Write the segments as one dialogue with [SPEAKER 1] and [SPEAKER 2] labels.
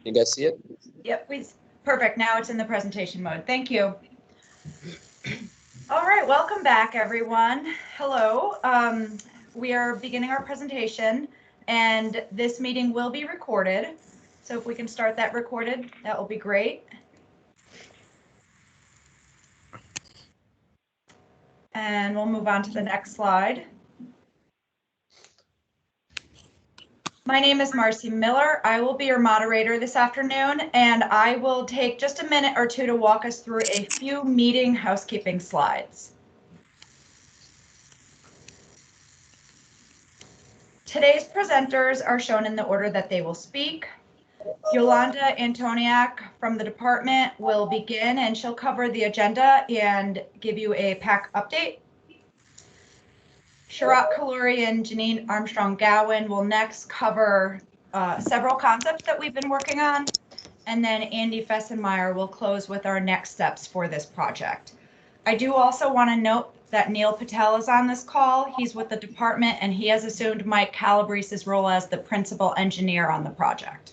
[SPEAKER 1] You guys see it?
[SPEAKER 2] Yep, perfect. Now it's in the presentation mode. Thank you. All right, welcome back, everyone. Hello. We are beginning our presentation, and this meeting will be recorded. So if we can start that recorded, that will be great. And we'll move on to the next slide. My name is Marcy Miller. I will be your moderator this afternoon, and I will take just a minute or two to walk us through a few meeting housekeeping slides. Today's presenters are shown in the order that they will speak. Yolanda Antoniak from the department will begin, and she'll cover the agenda and give you a PAC update. Sharat Kaluri and Janine Armstrong-Gowan will next cover several concepts that we've been working on. And then Andy Fessenmeyer will close with our next steps for this project. I do also want to note that Neil Patel is on this call. He's with the department, and he has assumed Mike Calabrese's role as the principal engineer on the project.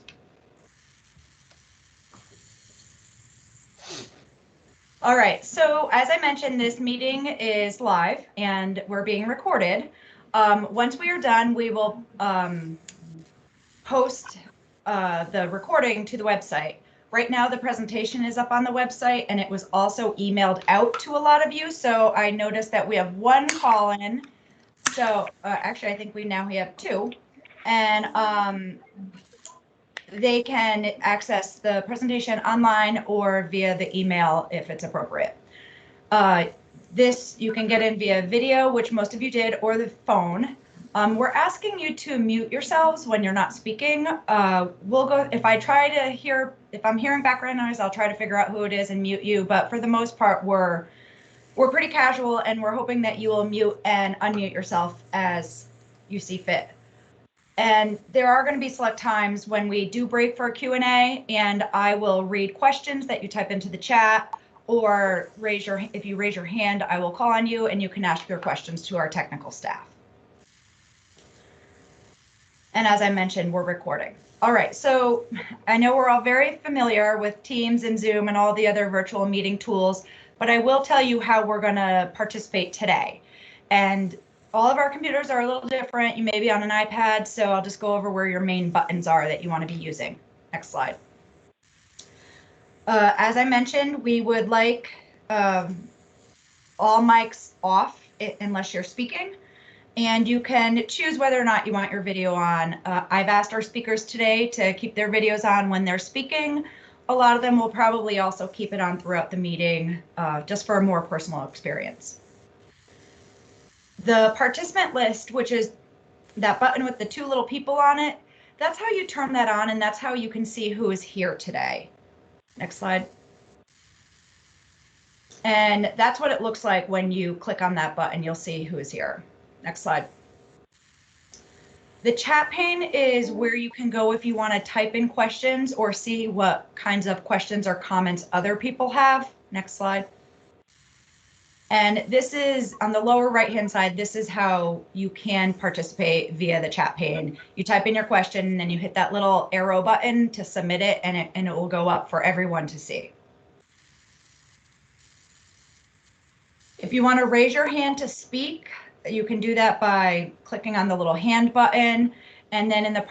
[SPEAKER 2] All right, so as I mentioned, this meeting is live and we're being recorded. Once we are done, we will post the recording to the website. Right now, the presentation is up on the website, and it was also emailed out to a lot of you. So I noticed that we have one call in. So actually, I think we now have two. And they can access the presentation online or via the email if it's appropriate. This you can get in via video, which most of you did, or the phone. We're asking you to mute yourselves when you're not speaking. We'll go, if I'm hearing background noise, I'll try to figure out who it is and mute you. But for the most part, we're pretty casual, and we're hoping that you will mute and unmute yourself as you see fit. And there are going to be select times when we do break for a Q&A, and I will read questions that you type into the chat, or if you raise your hand, I will call on you and you can ask your questions to our technical staff. And as I mentioned, we're recording. All right, so I know we're all very familiar with Teams and Zoom and all the other virtual meeting tools, but I will tell you how we're going to participate today. And all of our computers are a little different. You may be on an iPad, so I'll just go over where your main buttons are that you want to be using. Next slide. As I mentioned, we would like all mics off unless you're speaking, and you can choose whether or not you want your video on. I've asked our speakers today to keep their videos on when they're speaking. A lot of them will probably also keep it on throughout the meeting, just for a more personal experience. The participant list, which is that button with the two little people on it, that's how you turn that on, and that's how you can see who is here today. Next slide. And that's what it looks like when you click on that button. You'll see who is here. Next slide. The chat pane is where you can go if you want to type in questions or see what kinds of questions or comments other people have. Next slide. And this is on the lower right-hand side. This is how you can participate via the chat pane. You type in your question, and then you hit that little arrow button to submit it, and it will go up for everyone to see. If you want to raise your hand to speak, you can do that by clicking on the little hand button, and then in the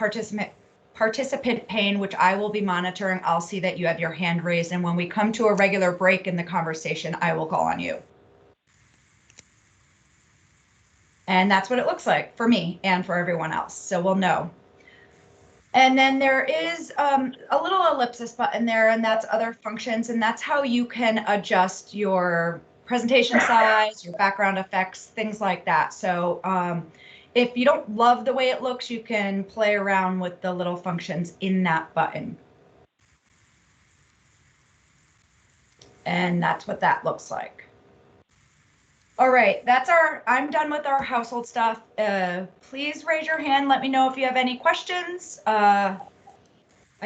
[SPEAKER 2] participant pane, which I will be monitoring, I'll see that you have your hand raised, and when we come to a regular break in the conversation, I will call on you. And that's what it looks like for me and for everyone else, so we'll know. And then there is a little ellipsis button there, and that's other functions, and that's how you can adjust your presentation size, your background effects, things like that. So if you don't love the way it looks, you can play around with the little functions in that button. And that's what that looks like. All right, I'm done with our household stuff. Please raise your hand. Let me know if you have any questions. I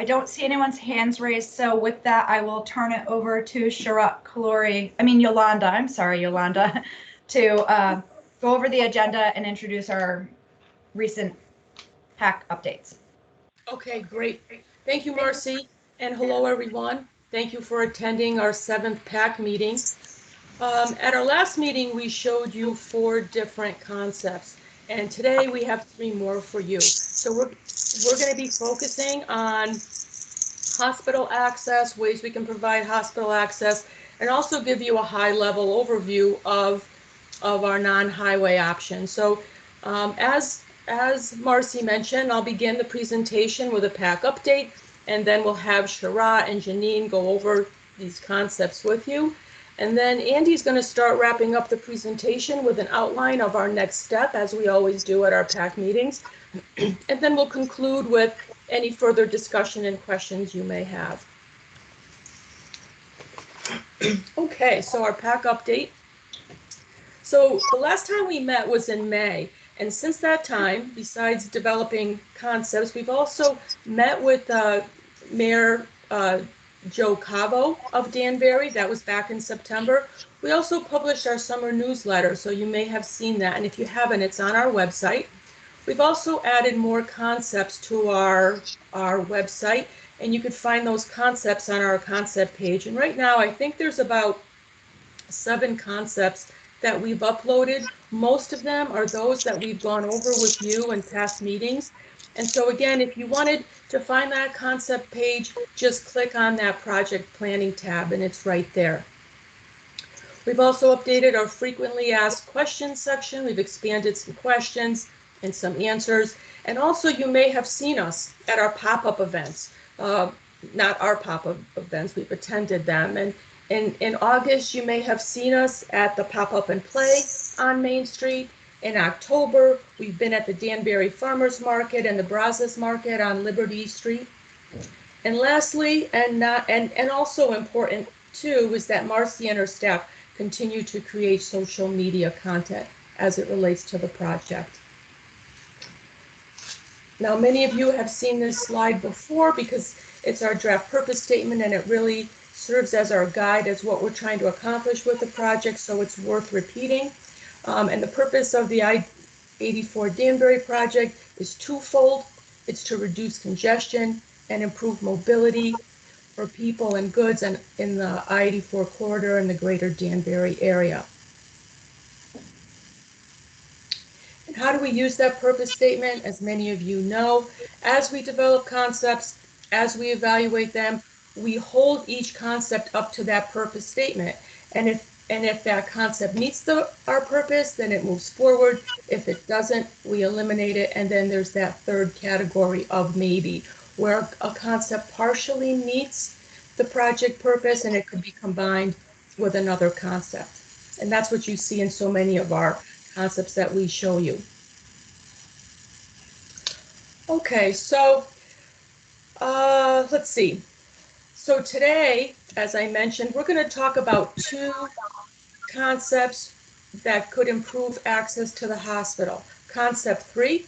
[SPEAKER 2] don't see anyone's hands raised. So with that, I will turn it over to Yolanda, I'm sorry, Yolanda, to go over the agenda and introduce our recent PAC updates.
[SPEAKER 3] Okay, great. Thank you, Marcy.
[SPEAKER 1] And hello, everyone. Thank you for attending our 7th PAC meeting. At our last meeting, we showed you 4 different concepts, and today we have 3 more for you. So we're going to be focusing on hospital access, ways we can provide hospital access, and also give you a high-level overview of our non-highway options. So as Marcy mentioned, I'll begin the presentation with a PAC update, and then we'll have Shara and Janine go over these concepts with you. And then Andy's going to start wrapping up the presentation with an outline of our next step, as we always do at our PAC meetings. And then we'll conclude with any further discussion and questions you may have. Okay, so our PAC update. So the last time we met was in May, and since that time, besides developing concepts, we've also met with Mayor Joe Cavo of Danbury. That was back in September. We also published our summer newsletter, so you may have seen that, and if you haven't, it's on our website. We've also added more concepts to our website, and you can find those concepts on our concept page. And right now, I think there's about 7 concepts that we've uploaded. Most of them are those that we've gone over with you in past meetings. And so again, if you wanted to find that concept page, just click on that project planning tab and it's right there. We've also updated our frequently asked questions section. We've expanded some questions and some answers. And also you may have seen us at our pop-up events. Not our pop-up events, we've attended them. And in August, you may have seen us at the Pop-Up and Play on Main Street. In October, we've been at the Danbury Farmers Market and the Brazos Market on Liberty Street. And lastly, and also important too, is that Marcy and her staff continue to create social media content as it relates to the project. Now, many of you have seen this slide before because it's our draft purpose statement and it really serves as our guide as what we're trying to accomplish with the project, so it's worth repeating. And the purpose of the I-84 Danbury project is twofold. It's to reduce congestion and improve mobility for people and goods in the I-84 corridor in the greater Danbury area. And how do we use that purpose statement? As many of you know, as we develop concepts, as we evaluate them, we hold each concept up to that purpose statement. And if that concept meets our purpose, then it moves forward. If it doesn't, we eliminate it. And then there's that third category of maybe, where a concept partially meets the project purpose and it could be combined with another concept. And that's what you see in so many of our concepts that we show you. Okay, so let's see. So today, as I mentioned, we're going to talk about 2 concepts that could improve access to the hospital. Concept 3,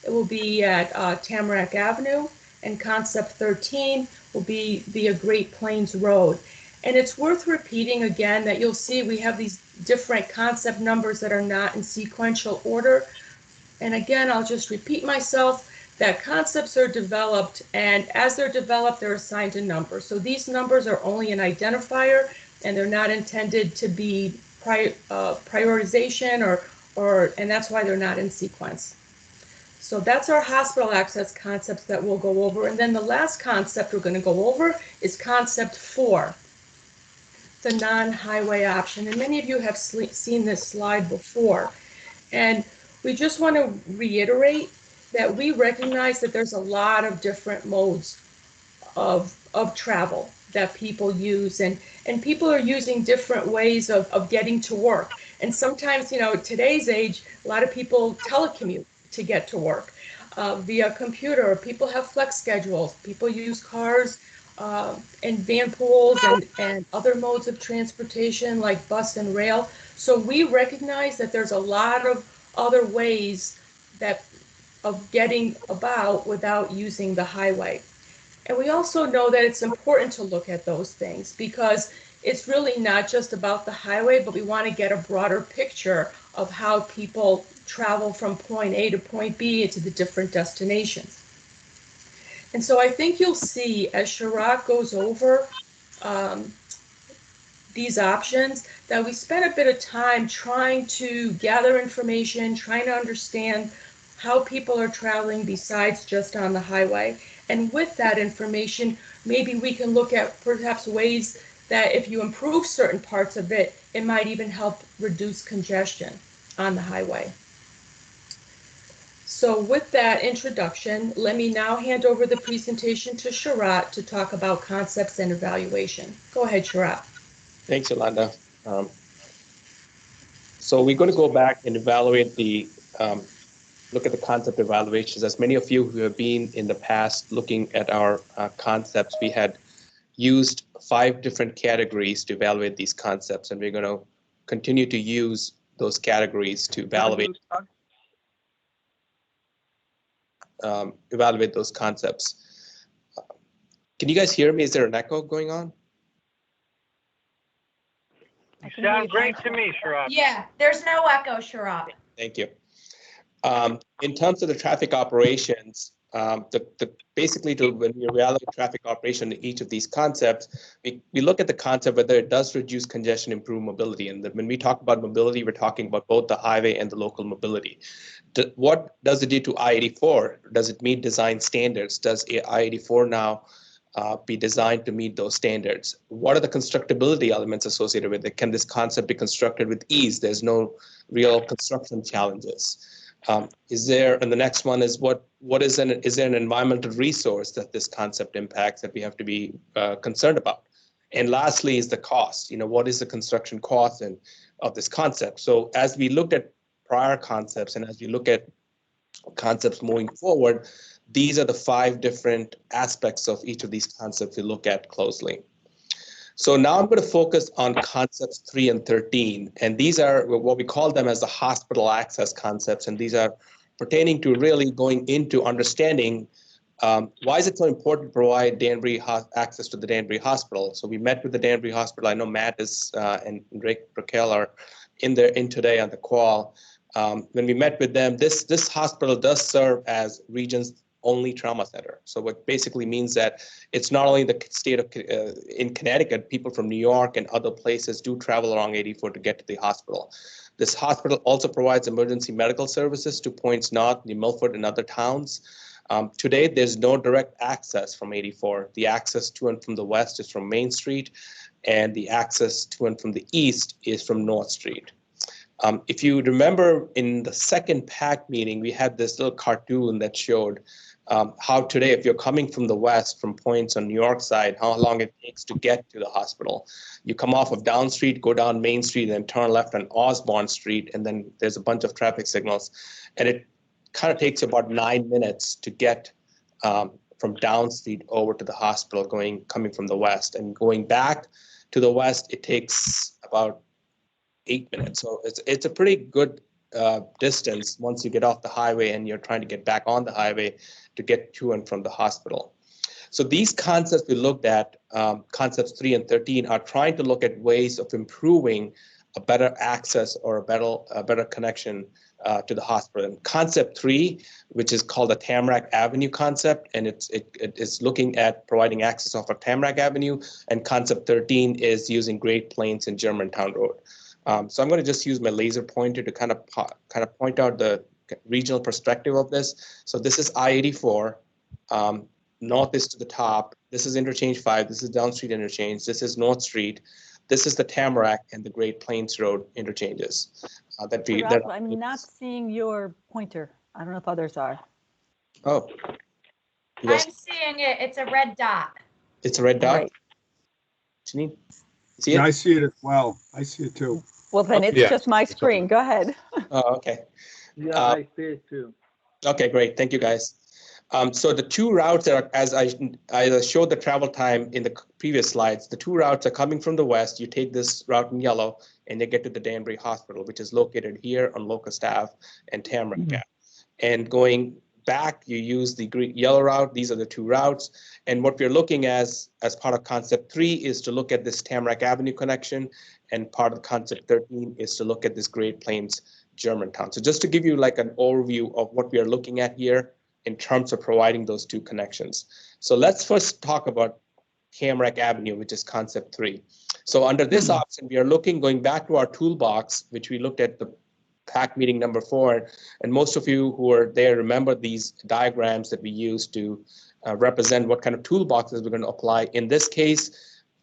[SPEAKER 1] it will be at Tamarack Avenue, and concept 13 will be via Great Plains Road. And it's worth repeating again that you'll see we have these different concept numbers that are not in sequential order. And again, I'll just repeat myself, that concepts are developed, and as they're developed, they're assigned a number. So these numbers are only an identifier, and they're not intended to be prioritization, and that's why they're not in sequence. So that's our hospital access concepts that we'll go over. And then the last concept we're going to go over is concept 4, the non-highway option. And many of you have seen this slide before. And we just want to reiterate that we recognize that there's a lot of different modes of travel that people use, and people are using different ways of getting to work. And sometimes, you know, today's age, a lot of people telecommute to get to work via computer. People have flex schedules. People use cars and van pools and other modes of transportation like bus and rail. So we recognize that there's a lot of other ways of getting about without using the highway. And we also know that it's important to look at those things because it's really not just about the highway, but we want to get a broader picture of how people travel from point A to point B to the different destinations. And so I think you'll see as Sharat goes over um, these options that we spent a bit of time trying to gather information, trying to understand how people are traveling besides just on the highway. And with that information, maybe we can look at perhaps ways that if you improve certain parts of it, it might even help reduce congestion on the highway. So with that introduction, let me now hand over the presentation to Sharat to talk about concepts and evaluation. Go ahead, Sharat.
[SPEAKER 3] Thanks, Yolanda. So we're going to go back and evaluate look at the concept evaluations. As many of you who have been in the past looking at our concepts, we had used 5 different categories to evaluate these concepts, and we're going to continue to use those categories to evaluate those concepts. Can you guys hear me? Is there an echo going on?
[SPEAKER 4] You sound great to me, Sharat.
[SPEAKER 2] Yeah, there's no echo, Sharat.
[SPEAKER 3] Thank you. In terms of the traffic operations, basically when we evaluate traffic operation in each of these concepts, we look at the concept whether it does reduce congestion, improve mobility. And when we talk about mobility, we're talking about both the highway and the local mobility. What does it do to I-84? Does it meet design standards? Does I-84 now be designed to meet those standards? What are the constructability elements associated with it? Can this concept be constructed with ease? There's no real construction challenges. And the next one is is there an environmental resource that this concept impacts that we have to be concerned about? And lastly is the cost. What is the construction cost of this concept? So as we looked at prior concepts and as we look at concepts moving forward, these are the 5 different aspects of each of these concepts we look at closely. So now I'm going to focus on concepts 3 and 13, and these are what we call them as the hospital access concepts, and these are pertaining to really going into understanding why is it so important to provide Danbury access to the Danbury Hospital. So we met with the Danbury Hospital. I know Matt and Rick Raquel are in today on the call. When we met with them, this hospital does serve as region's only trauma center. So what basically means that it's not only the state of in Connecticut, people from New York and other places do travel along 84 to get to the hospital. This hospital also provides emergency medical services to points north, New Milford and other towns. Today, there's no direct access from 84. The access to and from the west is from Main Street, and the access to and from the east is from North Street. If you remember in the second PAC meeting, we had this little cartoon that showed how today, if you're coming from the west, from points on New York side, how long it takes to get to the hospital. You come off of Down Street, go down Main Street, and turn left on Osborne Street, and then there's a bunch of traffic signals. And it kind of takes about 9 minutes to get from Down Street over to the hospital, coming from the west. And going back to the west, it takes about 8 minutes. So it's a pretty good distance once you get off the highway and you're trying to get back on the highway to get to and from the hospital. So these concepts we looked at, concepts 3 and 13, are trying to look at ways of improving a better access or a better connection to the hospital. And concept 3, which is called the Tamarack Avenue concept, and it is looking at providing access off of Tamarack Avenue, and concept 13 is using Great Plains and Germantown Road. So I'm going to just use my laser pointer to kind of point out the regional perspective of this. So this is I-84. North is to the top. This is interchange 5. This is Down Street interchange. This is North Street. This is the Tamarack and the Great Plains Road interchanges.
[SPEAKER 5] I'm not seeing your pointer. I don't know if others are.
[SPEAKER 3] Oh.
[SPEAKER 2] I'm seeing it. It's a red dot.
[SPEAKER 3] It's a red dot?
[SPEAKER 5] Right.
[SPEAKER 3] Janine, see it?
[SPEAKER 6] Yeah, I see it as well. I see it too.
[SPEAKER 5] Well, then it's just my screen. Go ahead.
[SPEAKER 3] Oh, okay.
[SPEAKER 4] Yeah, I see it too.
[SPEAKER 3] Okay, great. Thank you, guys. So the 2 routes are, as I showed the travel time in the previous slides, the 2 routes are coming from the west. You take this route in yellow and you get to the Danbury Hospital, which is located here on Locust Ave and Tamarack Ave. And going back, you use the yellow route. These are the 2 routes. And what we're looking as part of concept 3 is to look at this Tamarack Avenue connection. And part of concept 13 is to look at this Great Plains Germantown. So just to give you like an overview of what we are looking at here in terms of providing those two connections. So let's first talk about Tamarack Avenue, which is concept 3. So under this option, we are going back to our toolbox, which we looked at the PAC meeting number 4, and most of you who are there remember these diagrams that we used to represent what kind of toolboxes we're going to apply. In this case,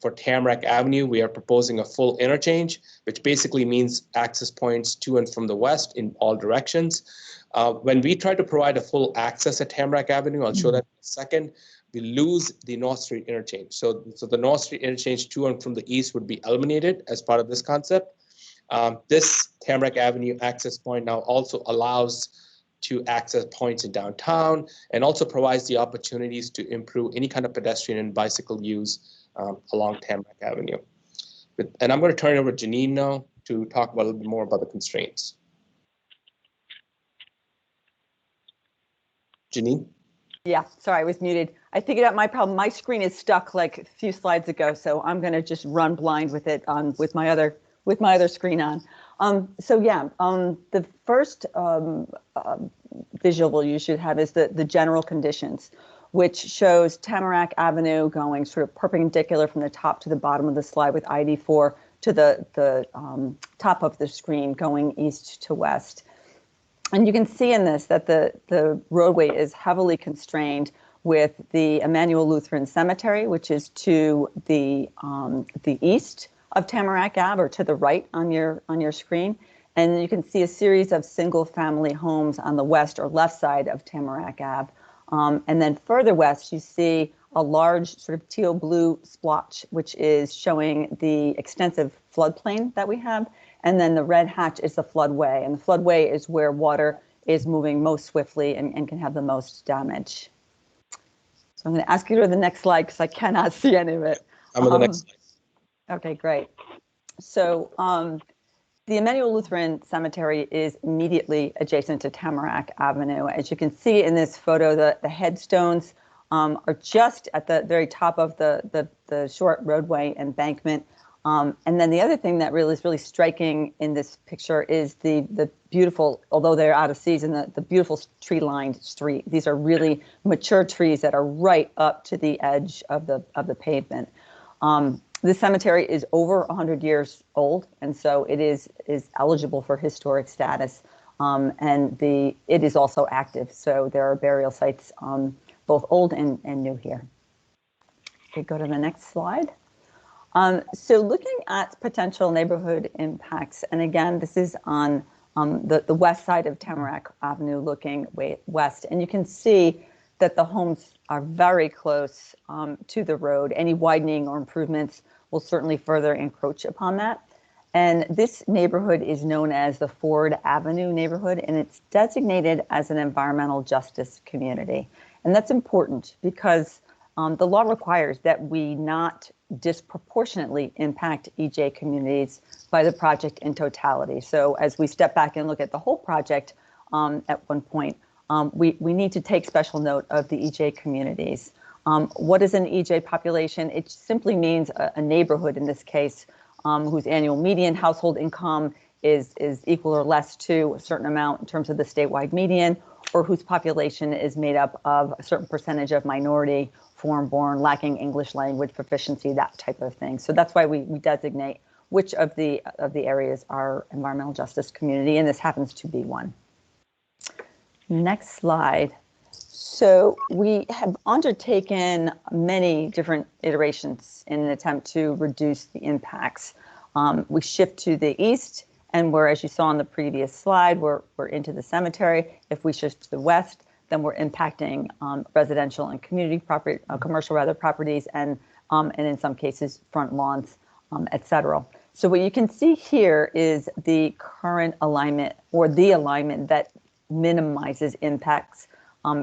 [SPEAKER 3] for Tamarack Avenue, we are proposing a full interchange, which basically means access points to and from the west in all directions. When we try to provide a full access at Tamarack Avenue, I'll show that in a second, we lose the North Street interchange. So the North Street interchange to and from the east would be eliminated as part of this concept. This Tamarack Avenue access point now also allows to access points in downtown and also provides the opportunities to improve any kind of pedestrian and bicycle use along Tamarack Avenue. And I'm going to turn it over to Janine now to talk about a little bit more about the constraints. Janine?
[SPEAKER 5] Yeah, sorry, I was muted. I figured out my problem. My screen is stuck like a few slides ago, so I'm going to just run blind with it on with my other screen on. The first visual you should have is the general conditions, which shows Tamarack Avenue going sort of perpendicular from the top to the bottom of the slide with I-84 to the top of the screen going east to west. And you can see in this that the roadway is heavily constrained with the Emmanuel Lutheran Cemetery, which is to the east of Tamarack Ave, or to the right on your screen. And you can see a series of single-family homes on the west or left side of Tamarack Ave. And then further west, you see a large sort of teal blue splotch, which is showing the extensive floodplain that we have. And then the red hatch is the floodway. And the floodway is where water is moving most swiftly and can have the most damage. So I'm going to ask you to go to the next slide because I cannot see any of it.
[SPEAKER 3] I'm on the next slide.
[SPEAKER 5] Okay, great. So the Emmanuel Lutheran Cemetery is immediately adjacent to Tamarack Avenue. As you can see in this photo, the headstones are just at the very top of the short roadway embankment. And then the other thing that is really striking in this picture is the beautiful, although they're out of season, the beautiful tree-lined street. These are really mature trees that are right up to the edge of the pavement. This cemetery is over 100 years old, and so it is eligible for historic status. And it is also active, so there are burial sites, both old and new here. Okay, go to the next slide. So looking at potential neighborhood impacts, and again, this is on the west side of Tamarack Avenue looking west, and you can see that the homes are very close to the road. Any widening or improvements will certainly further encroach upon that. And this neighborhood is known as the Ford Avenue neighborhood, and it's designated as an environmental justice community. And that's important because the law requires that we not disproportionately impact EJ communities by the project in totality. So as we step back and look at the whole project at one point, we need to take special note of the EJ communities. What is an EJ population? It simply means a neighborhood, in this case, whose annual median household income is equal or less to a certain amount in terms of the statewide median, or whose population is made up of a certain percentage of minority, foreign-born, lacking English language proficiency, that type of thing. So that's why we designate which of the areas are environmental justice community, and this happens to be one. Next slide. So we have undertaken many different iterations in an attempt to reduce the impacts. We shift to the east, and we're, as you saw on the previous slide, we're into the cemetery. If we shift to the west, then we're impacting residential and community property, commercial properties, and in some cases front lawns, et cetera. So what you can see here is the current alignment, or the alignment that minimizes impacts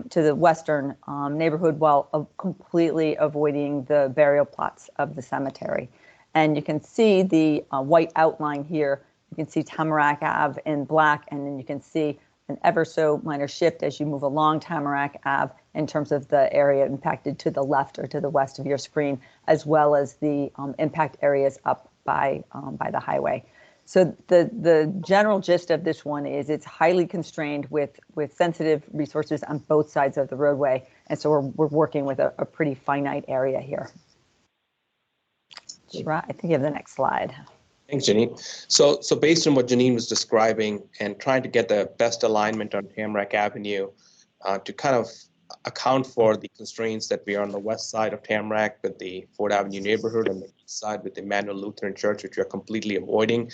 [SPEAKER 5] to the western neighborhood while completely avoiding the burial plots of the cemetery. And you can see the white outline here. You can see Tamarack Ave in black, and then you can see an ever so minor shift as you move along Tamarack Ave in terms of the area impacted to the left or to the west of your screen, as well as the impact areas up by the highway. So the general gist of this one is it's highly constrained with sensitive resources on both sides of the roadway. And so we're working with a pretty finite area here. I think you have the next slide.
[SPEAKER 3] Thanks, Janine. So based on what Janine was describing and trying to get the best alignment on Tamarack Avenue to kind of account for the constraints that we are on the west side of Tamarack with the Ford Avenue neighborhood and the east side with the Emmanuel Lutheran Church, which we are completely avoiding.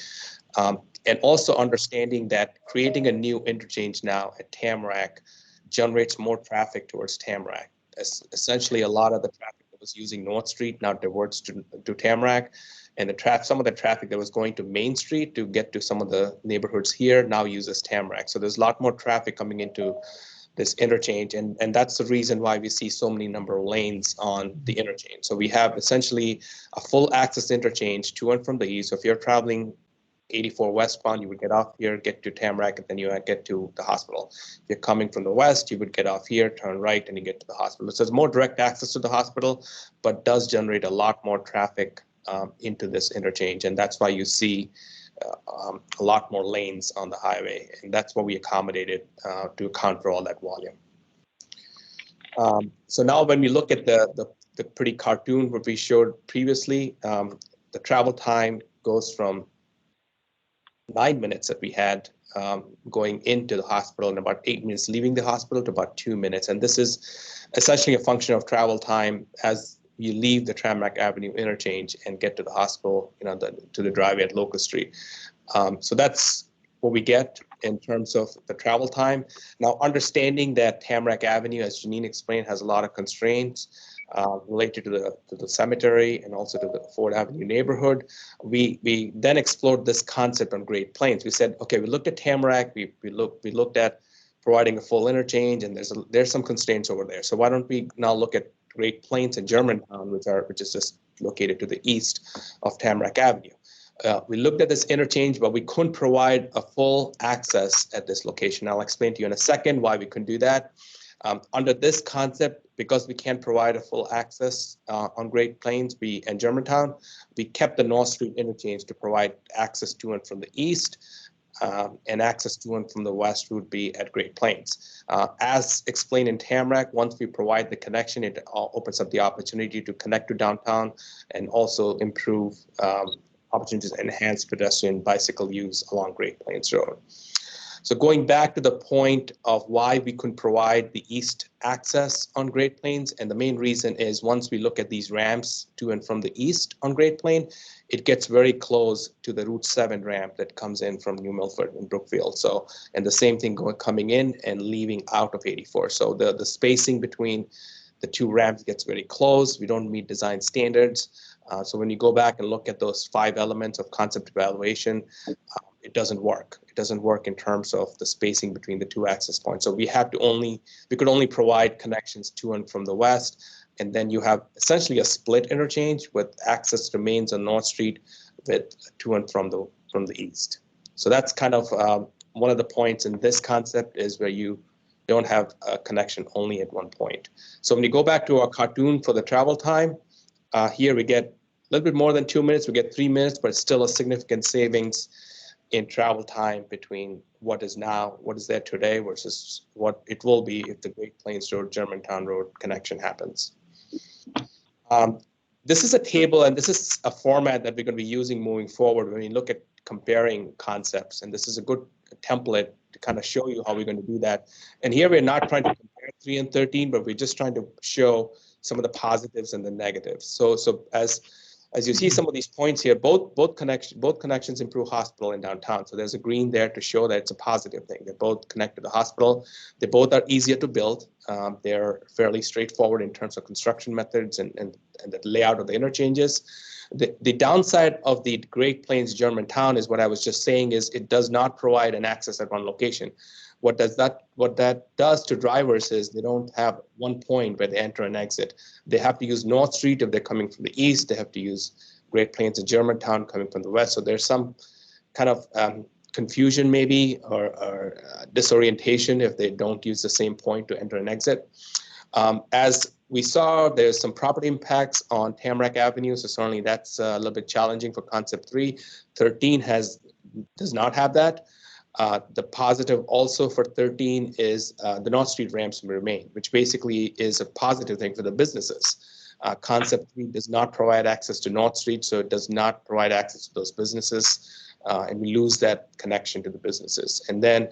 [SPEAKER 3] And also understanding that creating a new interchange now at Tamarack generates more traffic towards Tamarack. Essentially, a lot of the traffic that was using North Street now diverts to Tamarack. And some of the traffic that was going to Main Street to get to some of the neighborhoods here now uses Tamarack. So there's a lot more traffic coming into this interchange, and that's the reason why we see so many number of lanes on the interchange. So we have essentially a full access interchange to and from the east. So if you're traveling 84 westbound, you would get off here, get to Tamarack, and then you get to the hospital. If you're coming from the west, you would get off here, turn right, and you get to the hospital. So it's more direct access to the hospital, but does generate a lot more traffic into this interchange, and that's why you see a lot more lanes on the highway, and that's what we accommodated to account for all that volume. So now when we look at the pretty cartoon what we showed previously, the travel time goes from 9 minutes that we had going into the hospital and about 8 minutes leaving the hospital to about 2 minutes, and this is essentially a function of travel time as you leave the Tamarack Avenue interchange and get to the hospital, to the driveway at Locust Street. So that's what we get in terms of the travel time. Now, understanding that Tamarack Avenue, as Janine explained, has a lot of constraints related to the cemetery and also to the Ford Avenue neighborhood, we then explored this concept on Great Plains. We said, okay, we looked at Tamarack, we looked at providing a full interchange, and there's some constraints over there. So why don't we now look at Great Plains and Germantown, which is just located to the east of Tamarack Avenue. We looked at this interchange, but we couldn't provide a full access at this location. I'll explain to you in a second why we couldn't do that. Under this concept, because we can't provide a full access on Great Plains and Germantown, we kept the North Street interchange to provide access to and from the east, and access to and from the west would be at Great Plains. As explained in Tamarack, once we provide the connection, it opens up the opportunity to connect to downtown and also improve opportunities to enhance pedestrian bicycle use along Great Plains Road. So going back to the point of why we couldn't provide the east access on Great Plains, and the main reason is once we look at these ramps to and from the east on Great Plains, it gets very close to the Route 7 ramp that comes in from New Milford and Brookfield. So, and the same thing coming in and leaving out of 84. So the spacing between the two ramps gets very close. We don't meet design standards. So when you go back and look at those 5 elements of concept evaluation, it doesn't work. It doesn't work in terms of the spacing between the 2 access points. So we could only provide connections to and from the west, and then you have essentially a split interchange with access remains on North Street with to and from the east. So that's kind of one of the points in this concept is where you don't have a connection only at one point. So when you go back to our cartoon for the travel time, here we get a little bit more than 2 minutes. We get 3 minutes, but it's still a significant savings in travel time between what is there today versus what it will be if the Great Plains Road, Germantown Road connection happens. This is a table, and this is a format that we're going to be using moving forward when we look at comparing concepts. And this is a good template to kind of show you how we're going to do that. And here we're not trying to compare 3 and 13, but we're just trying to show some of the positives and the negatives. So as you see some of these points here, both connections improve hospital and downtown. So there's a green there to show that it's a positive thing. They're both connected to the hospital. They both are easier to build. They're fairly straightforward in terms of construction methods and the layout of the interchanges. The downside of the Great Plains Germantown is what I was just saying is it does not provide an access at one location. What that does to drivers is they don't have one point where they enter and exit. They have to use North Street if they're coming from the east. They have to use Great Plains and Germantown coming from the west. So there's some kind of confusion maybe or disorientation if they don't use the same point to enter and exit. As we saw, there's some property impacts on Tamarack Avenue. So certainly that's a little bit challenging for concept 3. 13 has does not have that. The positive also for 13 is the North Street ramps remain, which basically is a positive thing for the businesses. Concept 3 does not provide access to North Street, so it does not provide access to those businesses, and we lose that connection to the businesses. And then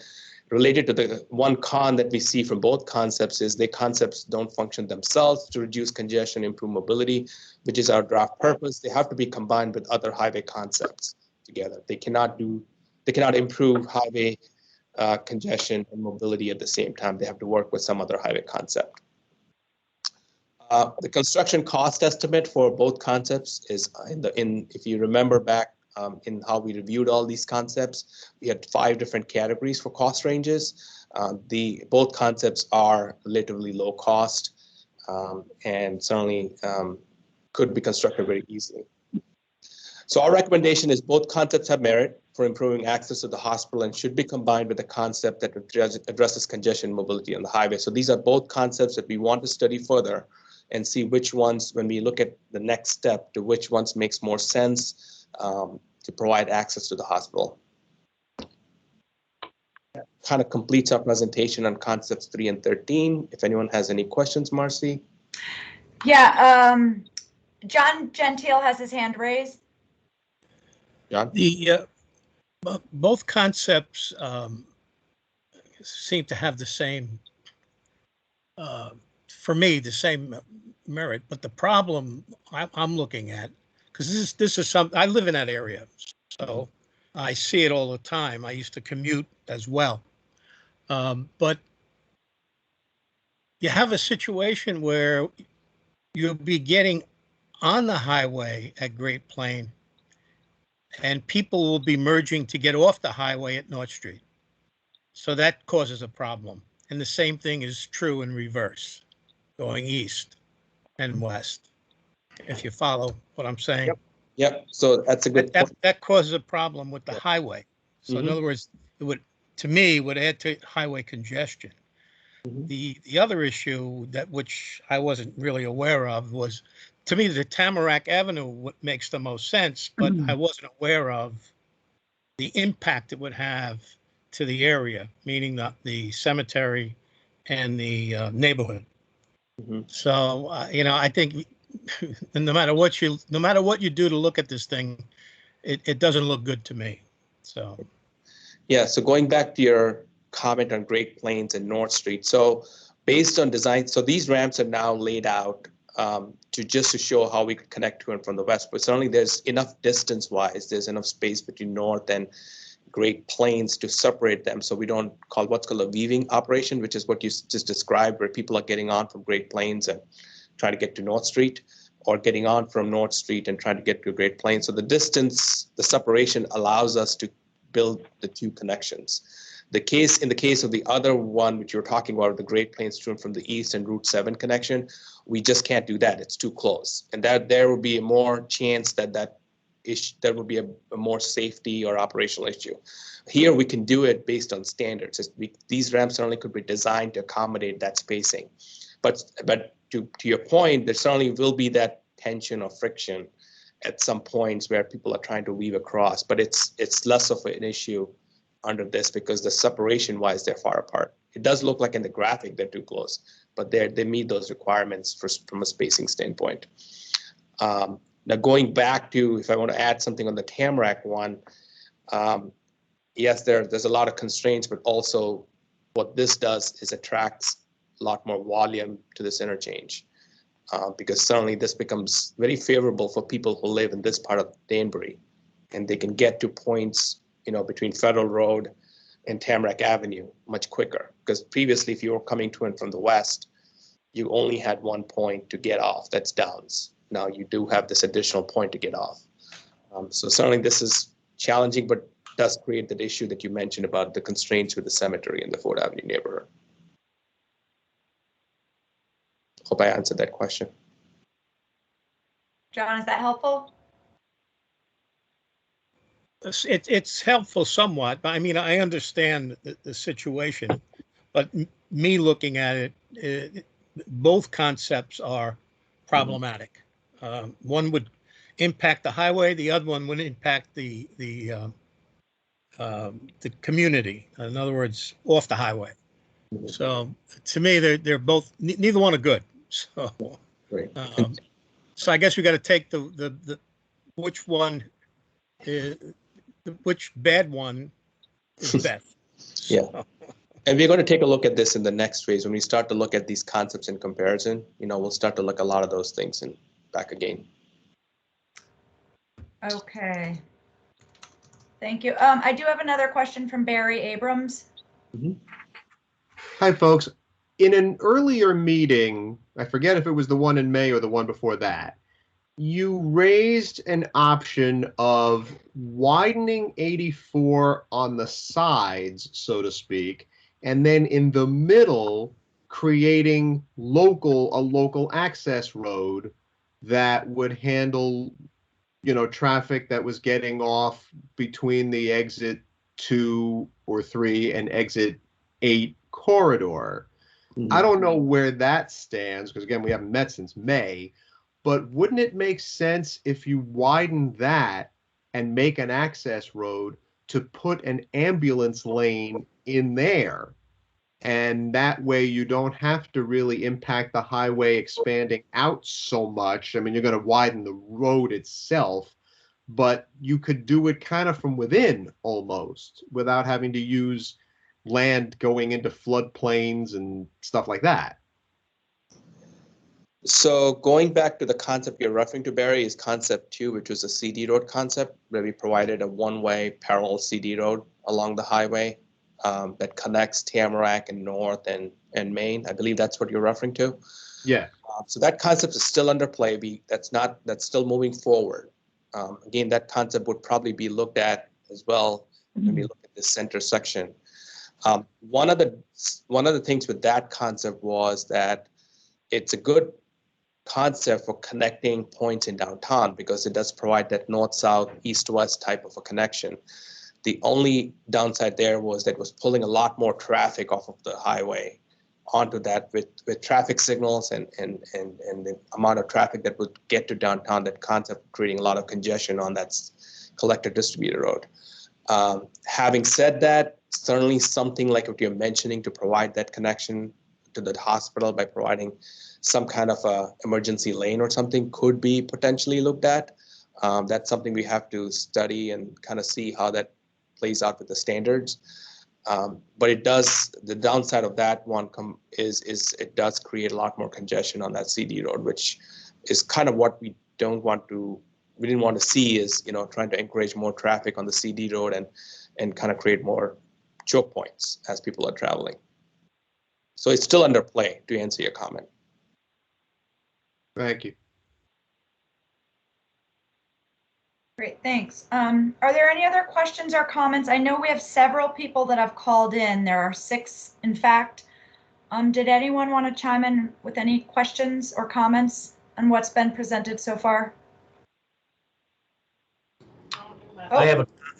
[SPEAKER 3] related to the one con that we see from both concepts is the concepts don't function themselves to reduce congestion, improve mobility, which is our draft purpose. They have to be combined with other highway concepts together. They cannot improve highway congestion and mobility at the same time. They have to work with some other highway concept. The construction cost estimate for both concepts is if you remember back in how we reviewed all these concepts, we had 5 different categories for cost ranges. Both concepts are relatively low cost and certainly could be constructed very easily. So our recommendation is both concepts have merit for improving access to the hospital and should be combined with a concept that addresses congestion mobility on the highway. So these are both concepts that we want to study further and see which ones, when we look at the next step, to which ones makes more sense to provide access to the hospital. That kind of completes our presentation on concepts 3 and 13. If anyone has any questions, Marcy?
[SPEAKER 2] Yeah, John Gentile has his hand raised.
[SPEAKER 3] John?
[SPEAKER 7] Both concepts seem to have the same, for me, the same merit. But the problem I'm looking at, because this is I live in that area, so I see it all the time. I used to commute as well, but you have a situation where you'll be getting on the highway at Great Plain, and people will be merging to get off the highway at North Street. So that causes a problem. And the same thing is true in reverse, going east and west, if you follow what I'm saying.
[SPEAKER 3] Yep. So that's a good point.
[SPEAKER 7] That causes a problem with the highway. So in other words, it would, to me, would add to highway congestion. The other issue which I wasn't really aware of was, to me, the Tamarack Avenue makes the most sense, but I wasn't aware of the impact it would have to the area, meaning the cemetery and the neighborhood. So I think no matter what you do to look at this thing, it doesn't look good to me. So
[SPEAKER 3] yeah. So going back to your comment on Great Plains and North Street. So based on design, so these ramps are now laid out to show how we could connect to and from the west. But certainly there's enough distance-wise, there's enough space between North and Great Plains to separate them. So we don't call what's called a weaving operation, which is what you just described, where people are getting on from Great Plains and trying to get to North Street, or getting on from North Street and trying to get to Great Plains. So the distance, the separation allows us to build the 2 connections. In the case of the other one, which you're talking about, the Great Plains to and from the east and Route 7 connection, we just can't do that. It's too close. And that there will be a more chance that there will be a more safety or operational issue. Here we can do it based on standards. These ramps certainly could be designed to accommodate that spacing. But to your point, there certainly will be that tension or friction at some points where people are trying to weave across, but it's less of an issue under this because the separation wise they're far apart. It does look like in the graphic they're too close, but they meet those requirements from a spacing standpoint. Now going back to, if I want to add something on the Tamarack one, yes, there's a lot of constraints, but also what this does is attracts a lot more volume to this interchange, because certainly this becomes very favorable for people who live in this part of Danbury, and they can get to points between Federal Road and Tamarack Avenue much quicker. Because previously, if you were coming to and from the west, you only had one point to get off, that's Downs. Now you do have this additional point to get off. So certainly this is challenging, but does create that issue that you mentioned about the constraints with the cemetery in the Ford Avenue neighborhood. Hope I answered that question.
[SPEAKER 2] John, is that helpful?
[SPEAKER 7] It's helpful somewhat. I mean, I understand the situation, but me looking at it, both concepts are problematic. One would impact the highway, the other one would impact the the community. In other words, off the highway. So to me, they're both, neither one are good. So,
[SPEAKER 3] Great.
[SPEAKER 7] so I guess we got to take the which one is, which bad one is best.
[SPEAKER 3] Yeah. And we're going to take a look at this in the next phase when we start to look at these concepts in comparison. We'll start to look at a lot of those things and back again.
[SPEAKER 2] Okay. Thank you. I do have another question from Barry Abrams.
[SPEAKER 8] Hi, folks. In an earlier meeting, I forget if it was the one in May or the one before that, you raised an option of widening 84 on the sides, so to speak, and then in the middle, creating a local access road that would handle, traffic that was getting off between the exit 2 or 3 and exit 8 corridor. I don't know where that stands because, again, we haven't met since May, but wouldn't it make sense if you widen that and make an access road to put an ambulance lane in there? And that way you don't have to really impact the highway expanding out so much. I mean, you're going to widen the road itself, but you could do it kind of from within almost without having to use land going into floodplains and stuff like that.
[SPEAKER 3] So going back to the concept you're referring to, Barry, is concept 2, which was a CD road concept, where we provided a one-way parallel CD road along the highway that connects Tamarack and North and Main. I believe that's what you're referring to.
[SPEAKER 8] Yeah.
[SPEAKER 3] So that concept is still under play. That's still moving forward. Again, that concept would probably be looked at as well when we look at this center section. One of the things with that concept was that it's a good concept for connecting points in downtown because it does provide that north-south, east-west type of a connection. The only downside there was that it was pulling a lot more traffic off of the highway onto that with traffic signals and the amount of traffic that would get to downtown, that concept creating a lot of congestion on that collector distributor road. Having said that, certainly something like what you're mentioning to provide that connection to the hospital by providing some kind of a emergency lane or something could be potentially looked at. That's something we have to study and kind of see how that plays out with the standards. But the downside of that one is it does create a lot more congestion on that CD road, which is kind of what we didn't want to see is, trying to encourage more traffic on the CD road and kind of create more choke points as people are traveling. So it's still under play, to answer your comment.
[SPEAKER 8] Thank you.
[SPEAKER 2] Great, thanks. Are there any other questions or comments? I know we have several people that have called in. There are 6, in fact. Did anyone want to chime in with any questions or comments on what's been presented so far?
[SPEAKER 9] I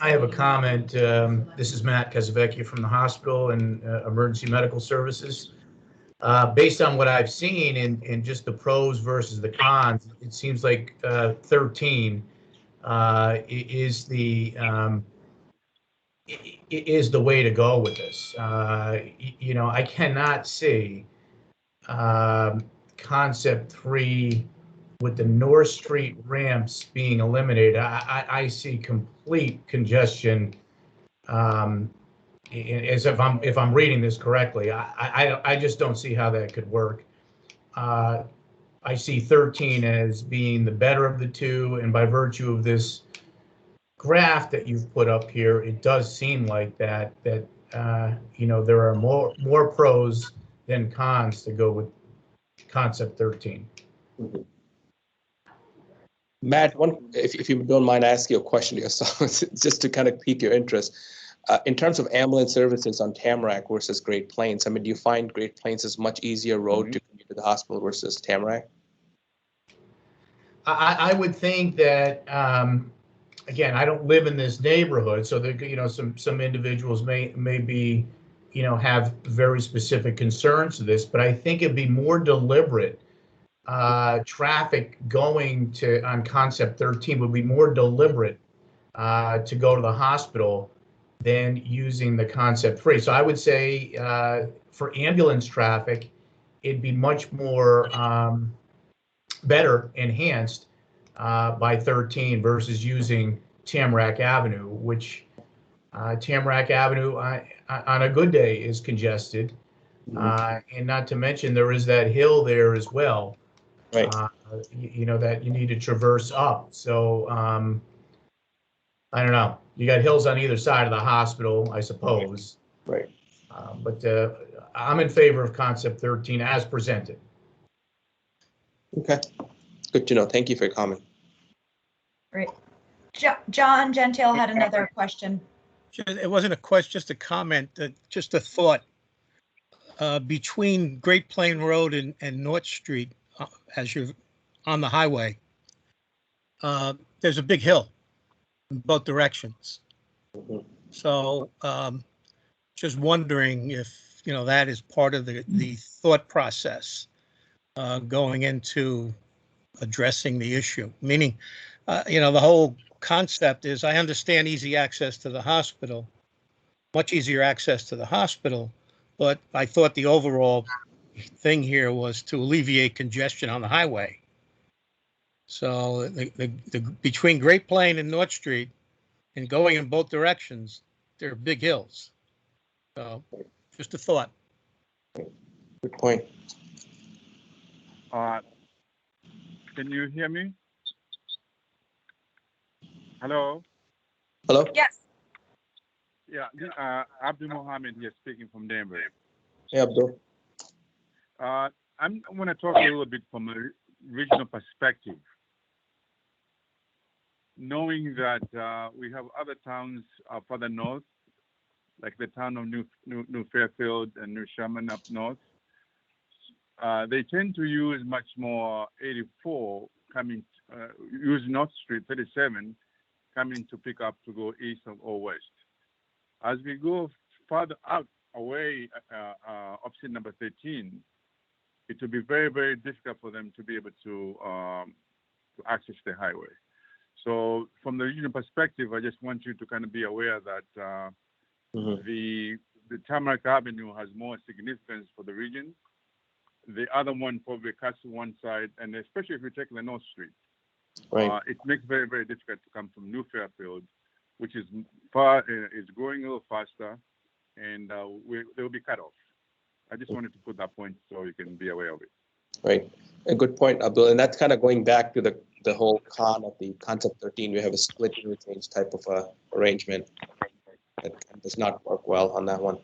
[SPEAKER 9] have a comment. This is Matt Kazavecchia from the hospital and emergency medical services. Based on what I've seen in just the pros versus the cons, it seems like 13 is the way to go with this. I cannot see concept 3 with the North Street ramps being eliminated. I see complete congestion. As if I'm reading this correctly, I just don't see how that could work. I see 13 as being the better of the two, and by virtue of this graph that you've put up here, it does seem like that there are more pros than cons to go with concept 13.
[SPEAKER 3] Mm-hmm. Matt, if you don't mind, I ask you a question yourself, just to kind of pique your interest. In terms of ambulance services on Tamarack versus Great Plains, do you find Great Plains is much easier road to commute to the hospital versus Tamarack?
[SPEAKER 9] I would think that, again, I don't live in this neighborhood, so there, some individuals may be, have very specific concerns to this, but I think it'd be more deliberate. Traffic going on concept 13 would be more deliberate to go to the hospital than using the concept 3. So I would say for ambulance traffic, it'd be much more better enhanced by 13 versus using Tamarack Avenue, which Tamarack Avenue on a good day is congested. And not to mention there is that hill there as well,
[SPEAKER 3] Right.
[SPEAKER 9] you know, that you need to traverse up. So I don't know. You got hills on either side of the hospital, I suppose.
[SPEAKER 3] Right.
[SPEAKER 9] But I'm in favor of concept 13 as presented.
[SPEAKER 3] Okay. Good to know. Thank you for your comment.
[SPEAKER 2] Great. John Gentile had another question.
[SPEAKER 7] It wasn't a question, just a comment, just a thought. Between Great Plain Road and North Street, as you're on the highway, there's a big hill in both directions. So just wondering if, you know, that is part of the thought process going into addressing the issue. Meaning, you know, the whole concept is, I understand easy access to the hospital, much easier access to the hospital, but I thought the overall thing here was to alleviate congestion on the highway. So the between Great Plain and North Street and going in both directions, there are big hills. So just a thought.
[SPEAKER 3] Good point.
[SPEAKER 10] Can you hear me? Hello?
[SPEAKER 3] Hello?
[SPEAKER 2] Yes.
[SPEAKER 10] Yeah, Abdul Mohammed here speaking from Danbury.
[SPEAKER 3] Hey, Abdul.
[SPEAKER 10] I'm going to talk a little bit from a regional perspective. Knowing that we have other towns further north, like the town of New Fairfield and New Sherman up north, they tend to use much more 84 coming, use North Street 37 coming to pick up to go east or west. As we go farther out away, option number 13, it will be very, very difficult for them to be able to access the highway. So from the regional perspective, I just want you to kind of be aware that the Tamarack Avenue has more significance for the region. The other one probably cuts to one side, and especially if you take the North Street,
[SPEAKER 3] Right.
[SPEAKER 10] it makes very, very difficult to come from New Fairfield, which is far, is growing a little faster, and they will be cut off. I just wanted to put that point so you can be aware of it.
[SPEAKER 3] Right. A good point, Abdul. And that's kind of going back to the whole con of the concept 13. We have a split interchange type of arrangement that does not work well on that one.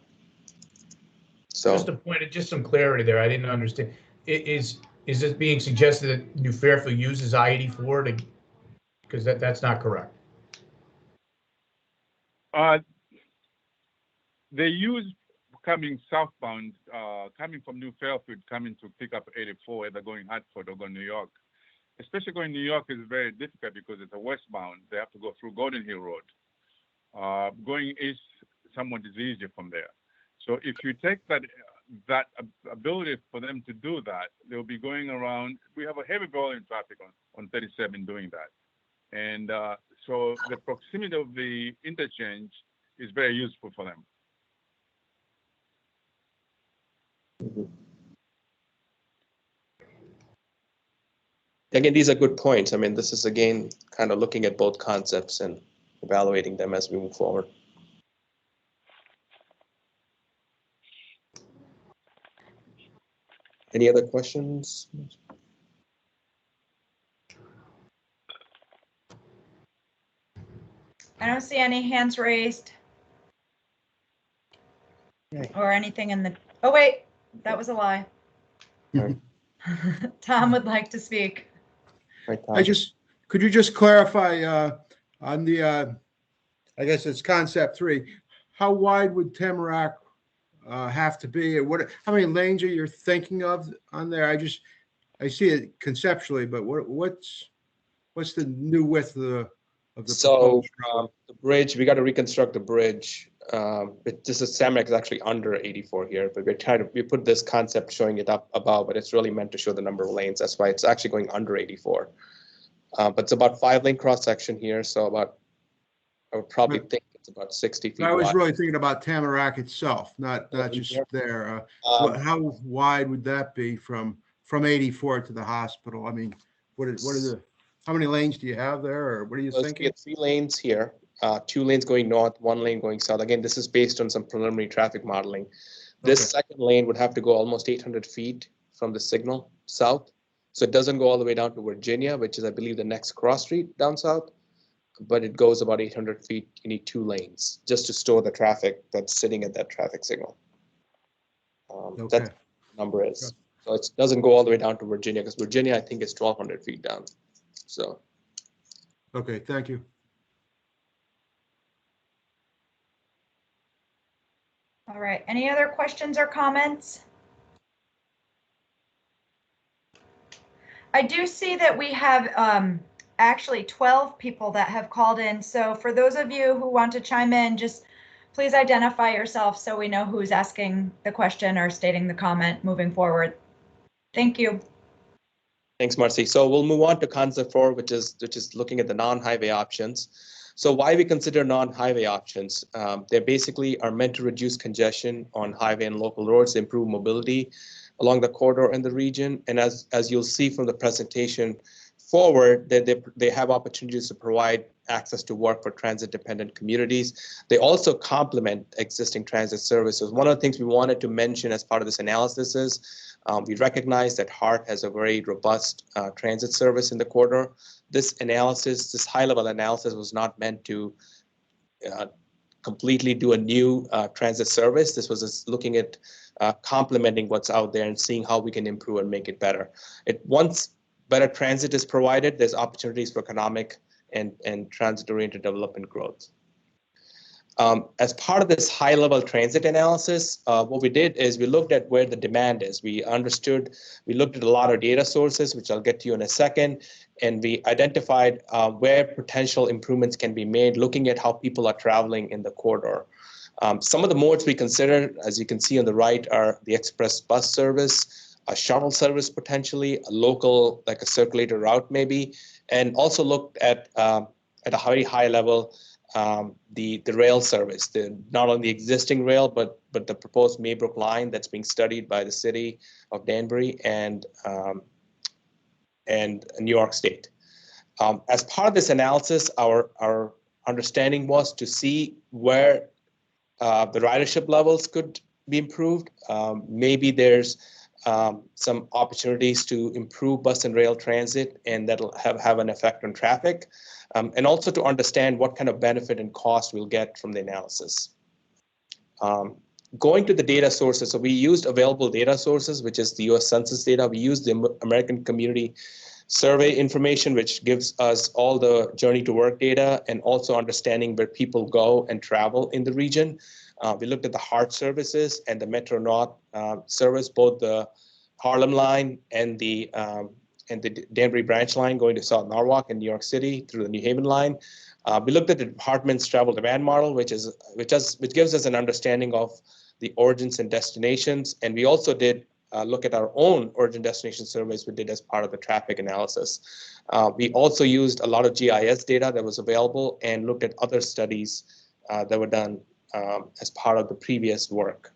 [SPEAKER 3] So
[SPEAKER 9] Just a point, just some clarity there. I didn't understand. Is it being suggested that New Fairfield uses I-84 to, because that's not correct?
[SPEAKER 10] They use coming southbound, coming from New Fairfield, coming to pick up 84, either going Hartford or going New York. Especially going New York is very difficult because it's a westbound. They have to go through Golden Hill Road. Going east, somewhat is easier from there. So if you take that ability for them to do that, they'll be going around. We have a heavy volume traffic on 37 doing that. And so the proximity of the interchange is very useful for them.
[SPEAKER 3] again, these are good points. I mean, this is again kind of looking at both concepts and evaluating them as we move forward. Any other questions?
[SPEAKER 2] I don't see any hands raised. Or anything in the, oh wait, that was a lie.
[SPEAKER 3] Right.
[SPEAKER 2] Tom would like to speak.
[SPEAKER 3] Right, Tom.
[SPEAKER 6] Could you just clarify on the, I guess it's concept 3, how wide would Tamarack have to be? How many lanes are you thinking of on there? I see it conceptually, but what's the new width of the
[SPEAKER 3] So
[SPEAKER 6] proposed?
[SPEAKER 3] the bridge, we got to reconstruct the bridge. This is Tamarack is actually under 84 here, but we put this concept showing it up above, but it's really meant to show the number of lanes. That's why it's actually going under 84. But it's about 5-lane cross section here. So I would probably think It's about 60 feet
[SPEAKER 6] I was
[SPEAKER 3] wide.
[SPEAKER 6] really thinking about Tamarack itself, not just there. How wide would that be from 84 to the hospital? I mean, how many lanes do you have there, or what are you thinking?
[SPEAKER 3] 3 lanes here, 2 lanes going north, 1 lane going south. Again, this is based on some preliminary traffic modeling. This
[SPEAKER 6] Okay.
[SPEAKER 3] second lane would have to go almost 800 feet from the signal south. So it doesn't go all the way down to Virginia, which is, I believe, the next cross street down south, but it goes about 800 feet. You need 2 lanes just to store the traffic that's sitting at that traffic signal.
[SPEAKER 6] Okay.
[SPEAKER 3] That's what the number is. So it doesn't go all the way down to Virginia, because Virginia, I think, is 1,200 feet down. So.
[SPEAKER 6] Okay, thank you.
[SPEAKER 2] All right, any other questions or comments? I do see that we have actually 12 people that have called in. So for those of you who want to chime in, just please identify yourself so we know who's asking the question or stating the comment moving forward. Thank you.
[SPEAKER 3] Thanks, Marcy. So we'll move on to concept 4, which is looking at the non-highway options. So why we consider non-highway options? They basically are meant to reduce congestion on highway and local roads, improve mobility along the corridor in the region. And as you'll see from the presentation forward, they have opportunities to provide access to work for transit-dependent communities. They also complement existing transit services. One of the things we wanted to mention as part of this analysis is we recognize that HART has a very robust transit service in the corridor. This high-level analysis was not meant to completely do a new transit service. This was just looking at complementing what's out there and seeing how we can improve and make it better. Once better transit is provided, there's opportunities for economic and transit-oriented development growth. As part of this high-level transit analysis, what we did is we looked at where the demand is. We looked at a lot of data sources, which I'll get to you in a second, and we identified where potential improvements can be made, looking at how people are traveling in the corridor. Some of the modes we considered, as you can see on the right, are the express bus service, a shuttle service potentially, a local, like a circulator route maybe, and also looked at a very high level, the rail service, not only the existing rail, but the proposed Maybrook line that's being studied by the city of Danbury and New York State. As part of this analysis, our understanding was to see where the ridership levels could be improved. Maybe there's some opportunities to improve bus and rail transit, and that'll have an effect on traffic. And also to understand what kind of benefit and cost we'll get from the analysis. Going to the data sources, so we used available data sources, which is the US Census data. We used the American Community Survey information, which gives us all the journey to work data and also understanding where people go and travel in the region. We looked at the HART services and the Metro North service, both the Harlem line and the Danbury branch line going to South Norwalk and New York City through the New Haven line. We looked at the department's travel demand model, which gives us an understanding of the origins and destinations. And we also did look at our own origin destination surveys we did as part of the traffic analysis. We also used a lot of GIS data that was available and looked at other studies that were done as part of the previous work.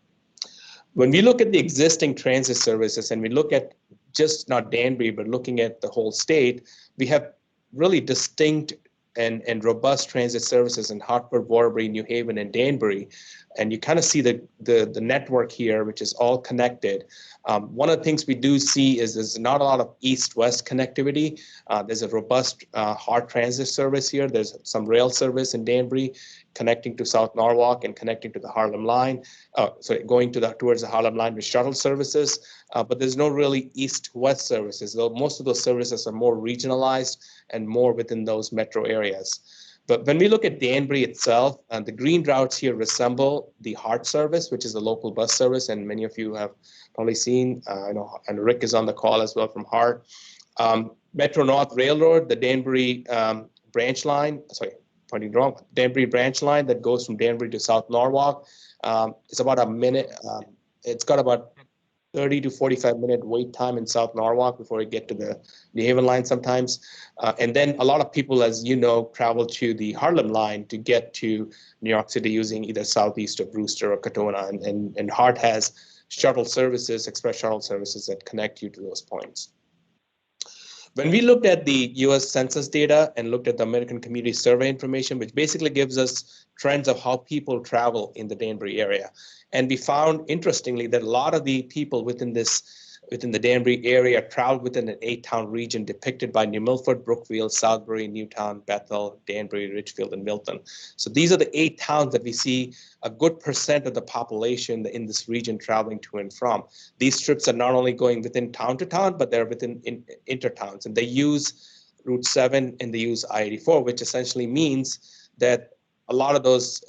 [SPEAKER 3] When we look at the existing transit services and we look at just not Danbury, but looking at the whole state, we have really distinct and robust transit services in Hartford, Waterbury, New Haven, and Danbury. And you kind of see the network here, which is all connected. One of the things we do see is there's not a lot of east-west connectivity. There's a robust HART transit service here. There's some rail service in Danbury connecting to South Norwalk and connecting to the Harlem line. Going towards the Harlem line with shuttle services. But there's no really east-west services, though most of those services are more regionalized and more within those metro areas. But when we look at Danbury itself, the green routes here resemble the HART service, which is a local bus service, and many of you have probably seen. I know, and Rick is on the call as well from HART. Metro North Railroad, the Danbury branch line, Danbury branch line that goes from Danbury to South Norwalk. It's about a minute. It's got about 30 to 45-minute wait time in South Norwalk before you get to the New Haven line sometimes. And then a lot of people, as you know, travel to the Harlem line to get to New York City using either Southeast or Brewster or Katona. And HART has shuttle services, express shuttle services that connect you to those points. When we looked at the US Census data and looked at the American Community Survey information, which basically gives us trends of how people travel in the Danbury area. And we found, interestingly, that a lot of the people within the Danbury area traveled within an 8-town region depicted by New Milford, Brookfield, Southbury, Newtown, Bethel, Danbury, Richfield, and Milton. So these are the 8 towns that we see a good percent of the population in this region traveling to and from. These trips are not only going within town to town, but they're within intertowns. And they use Route 7 and they use I-84, which essentially means that a lot of those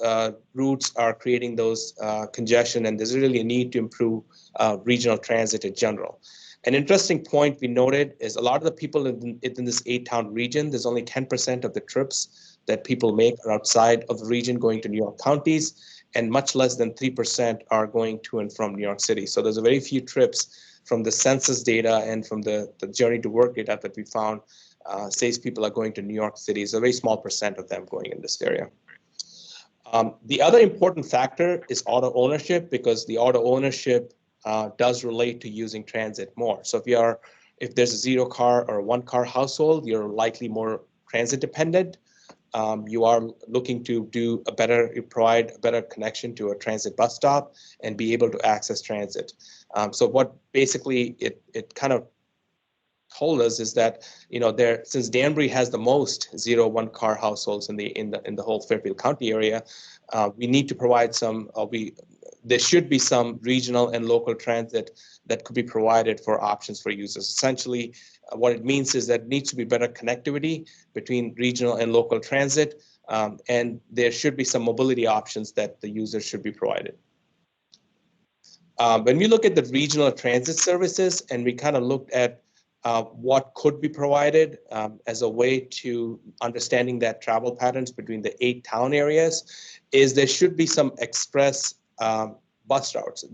[SPEAKER 3] routes are creating those congestion, and there's really a need to improve regional transit in general. An interesting point we noted is a lot of the people in this 8-town region, there's only 10% of the trips that people make are outside of the region going to New York counties, and much less than 3% are going to and from New York City. So there's a very few trips from the census data and from the journey to work data that we found says people are going to New York City. It's a very small percent of them going in this area. The other important factor is auto ownership, because the auto ownership does relate to using transit more. So if there's a 0-car or a 1-car household, you're likely more transit dependent. You are looking to provide a better connection to a transit bus stop and be able to access transit. So what basically it kind of told us is that, since Danbury has the most 0-1-car households in the whole Fairfield County area, we need to provide there should be some regional and local transit that could be provided for options for users. Essentially, what it means is that needs to be better connectivity between regional and local transit, and there should be some mobility options that the users should be provided. When we look at the regional transit services, and we kind of looked at what could be provided as a way to understanding that travel patterns between the 8 town areas, is there should be some express bus routes.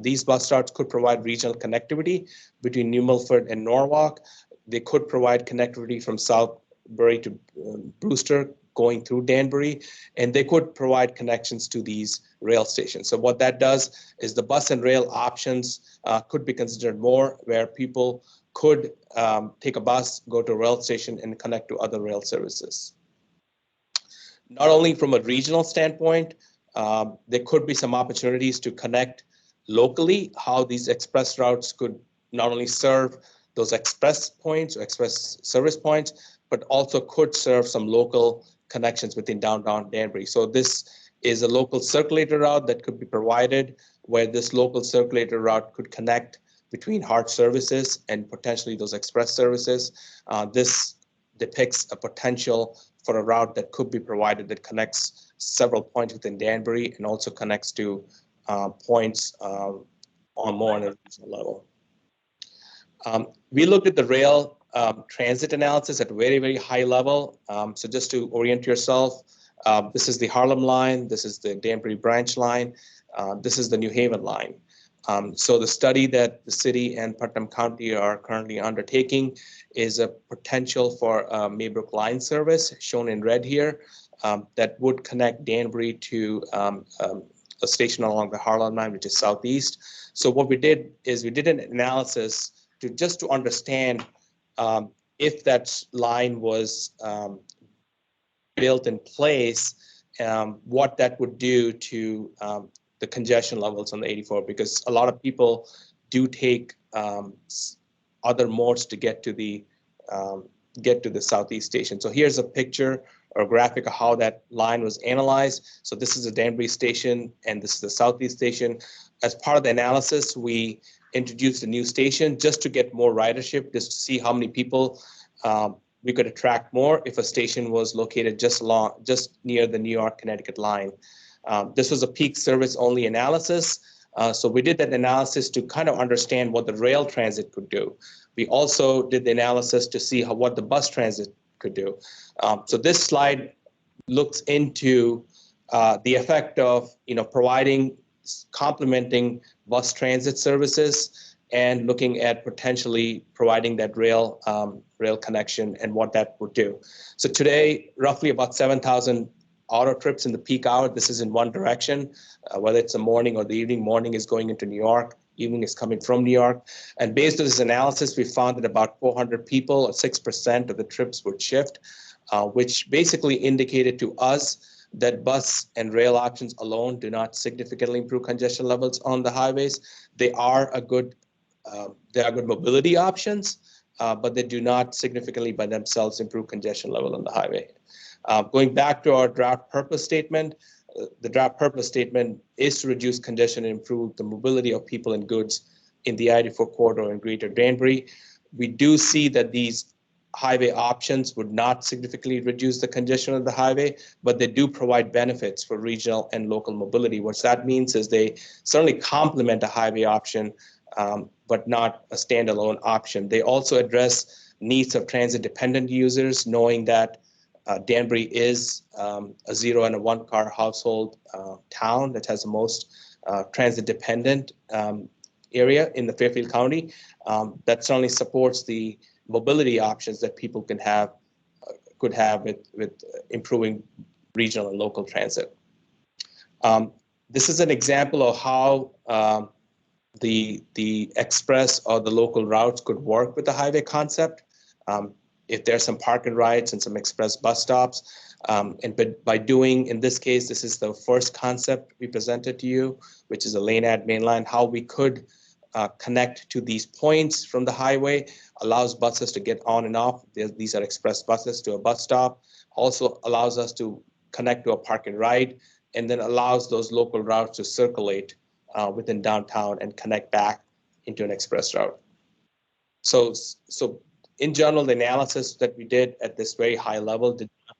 [SPEAKER 3] These bus routes could provide regional connectivity between New Milford and Norwalk. They could provide connectivity from Southbury to Brewster going through Danbury, and they could provide connections to these rail stations. So what that does is the bus and rail options could be considered more, where people could take a bus, go to a rail station, and connect to other rail services. Not only from a regional standpoint, there could be some opportunities to connect locally, how these express routes could not only serve those express points or express service points, but also could serve some local connections within downtown Danbury. So this is a local circulator route that could be provided, where this local circulator route could connect between HART services and potentially those express services. This depicts a potential for a route that could be provided that connects several points within Danbury and also connects to points on more on a regional level. We looked at the rail transit analysis at a very, very high level. So just to orient yourself, this is the Harlem line, this is the Danbury branch line, this is the New Haven line. So the study that the city and Putnam County are currently undertaking is a potential for a Maybrook line service, shown in red here, that would connect Danbury to a station along the Harlem line, which is southeast. So what we did is we did an analysis to understand if that line was built in place, what that would do to the congestion levels on the 84, because a lot of people do take other modes to get to the southeast station. So here's a picture or a graphic of how that line was analyzed. So this is the Danbury station and this is the southeast station. As part of the analysis, we introduced a new station just to get more ridership, just to see how many people we could attract more if a station was located just near the New York Connecticut line. This was a peak service only analysis. So we did that analysis to kind of understand what the rail transit could do. We also did the analysis to see what the bus transit could do. So this slide looks into the effect of complementing bus transit services and looking at potentially providing that rail connection and what that would do. So today, roughly about 7,000 auto trips in the peak hour. This is in one direction, whether it's the morning or the evening. Morning is going into New York, evening is coming from New York. And based on this analysis, we found that about 400 people, or 6% of the trips would shift, which basically indicated to us that bus and rail options alone do not significantly improve congestion levels on the highways. They are good mobility options, but they do not significantly by themselves improve congestion level on the highway. Going back to our draft purpose statement, the draft purpose statement is to reduce congestion and improve the mobility of people and goods in the I-84 corridor in Greater Danbury. We do see that these highway options would not significantly reduce the congestion of the highway, but they do provide benefits for regional and local mobility. What that means is they certainly complement a highway option, but not a standalone option. They also address needs of transit-dependent users, knowing that Danbury is a 0 and a 1 car household town that has the most transit-dependent area in the Fairfield County. That certainly supports the mobility options that people could have with improving regional and local transit. This is an example of how the express or the local routes could work with the highway concept. If there's some park and rides and some express bus stops, but by doing, in this case, this is the first concept we presented to you, which is a lane add mainline, how we could connect to these points from the highway, allows buses to get on and off. These are express buses to a bus stop, also allows us to connect to a park and ride, and then allows those local routes to circulate within downtown and connect back into an express route. So in general, the analysis that we did at this very high level did not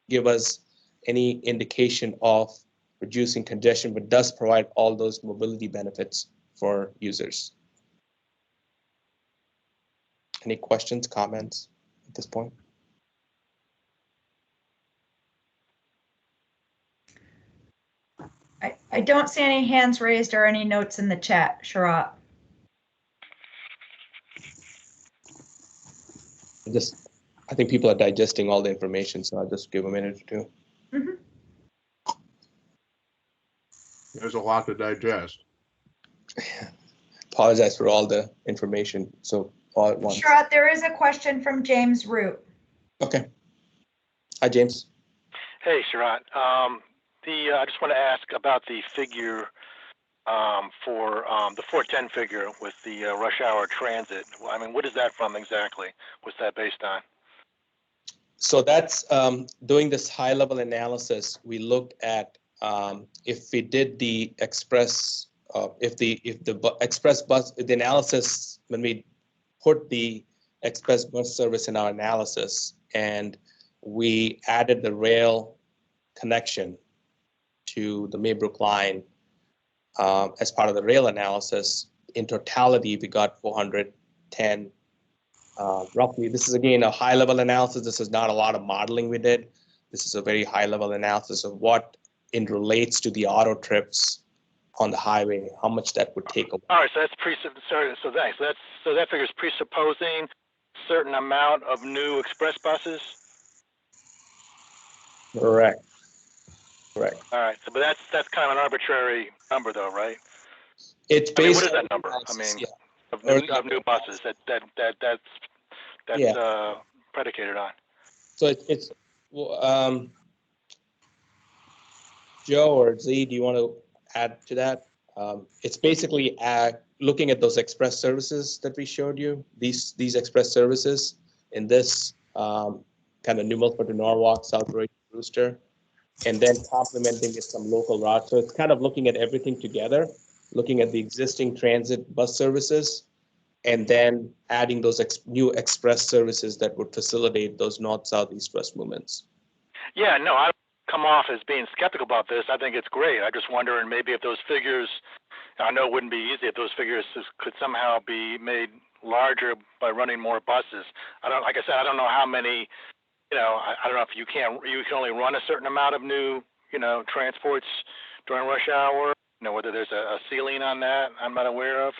[SPEAKER 3] give us any indication of reducing congestion, but does provide all those mobility benefits for users. Any questions, comments at this point?
[SPEAKER 2] I don't see any hands raised or any notes in the chat, Sharat.
[SPEAKER 3] I think people are digesting all the information, so I'll just give a minute or two.
[SPEAKER 2] Mm-hmm.
[SPEAKER 8] There's a lot to digest.
[SPEAKER 3] Apologize for all the information, so all at once.
[SPEAKER 2] Sharat, there is a question from James Root.
[SPEAKER 3] Okay. Hi, James.
[SPEAKER 11] Hey, Sharat. I just want to ask about the figure for the 410 figure with the rush hour transit. I mean, what is that from exactly? What's that based on?
[SPEAKER 3] So that's doing this high level analysis. We looked at if we did the express, if the express bus, the analysis, when we put the express bus service in our analysis and we added the rail connection to the Maybrook line as part of the rail analysis, in totality, we got 410 roughly. This is again a high level analysis. This is not a lot of modeling we did. This is a very high level analysis of what it relates to the auto trips on the highway, how much that would take away.
[SPEAKER 11] All right, so that's so thanks. So that figure is presupposing a certain amount of new express buses.
[SPEAKER 3] Correct. Correct.
[SPEAKER 11] All right, so but that's kind of an arbitrary number, though, right?
[SPEAKER 3] It's based.
[SPEAKER 11] What is that number? I mean,
[SPEAKER 3] yeah.
[SPEAKER 11] of new buses that's predicated on.
[SPEAKER 3] So it's Joe or Z, do you want to add to that? It's basically looking at those express services that we showed you, these express services in this kind of New Milford to Norwalk, Southbridge, Brewster, and then complementing with some local routes. So it's kind of looking at everything together, looking at the existing transit bus services, and then adding those new express services that would facilitate those north-south, east-west movements.
[SPEAKER 11] Yeah, no, I don't come off as being skeptical about this. I think it's great. I just wondering maybe if those figures, I know it wouldn't be easy if those figures could somehow be made larger by running more buses. Like I said, I don't know how many, I don't know if you can only run a certain amount of new, transports during rush hour, whether there's a ceiling on that I'm not aware of,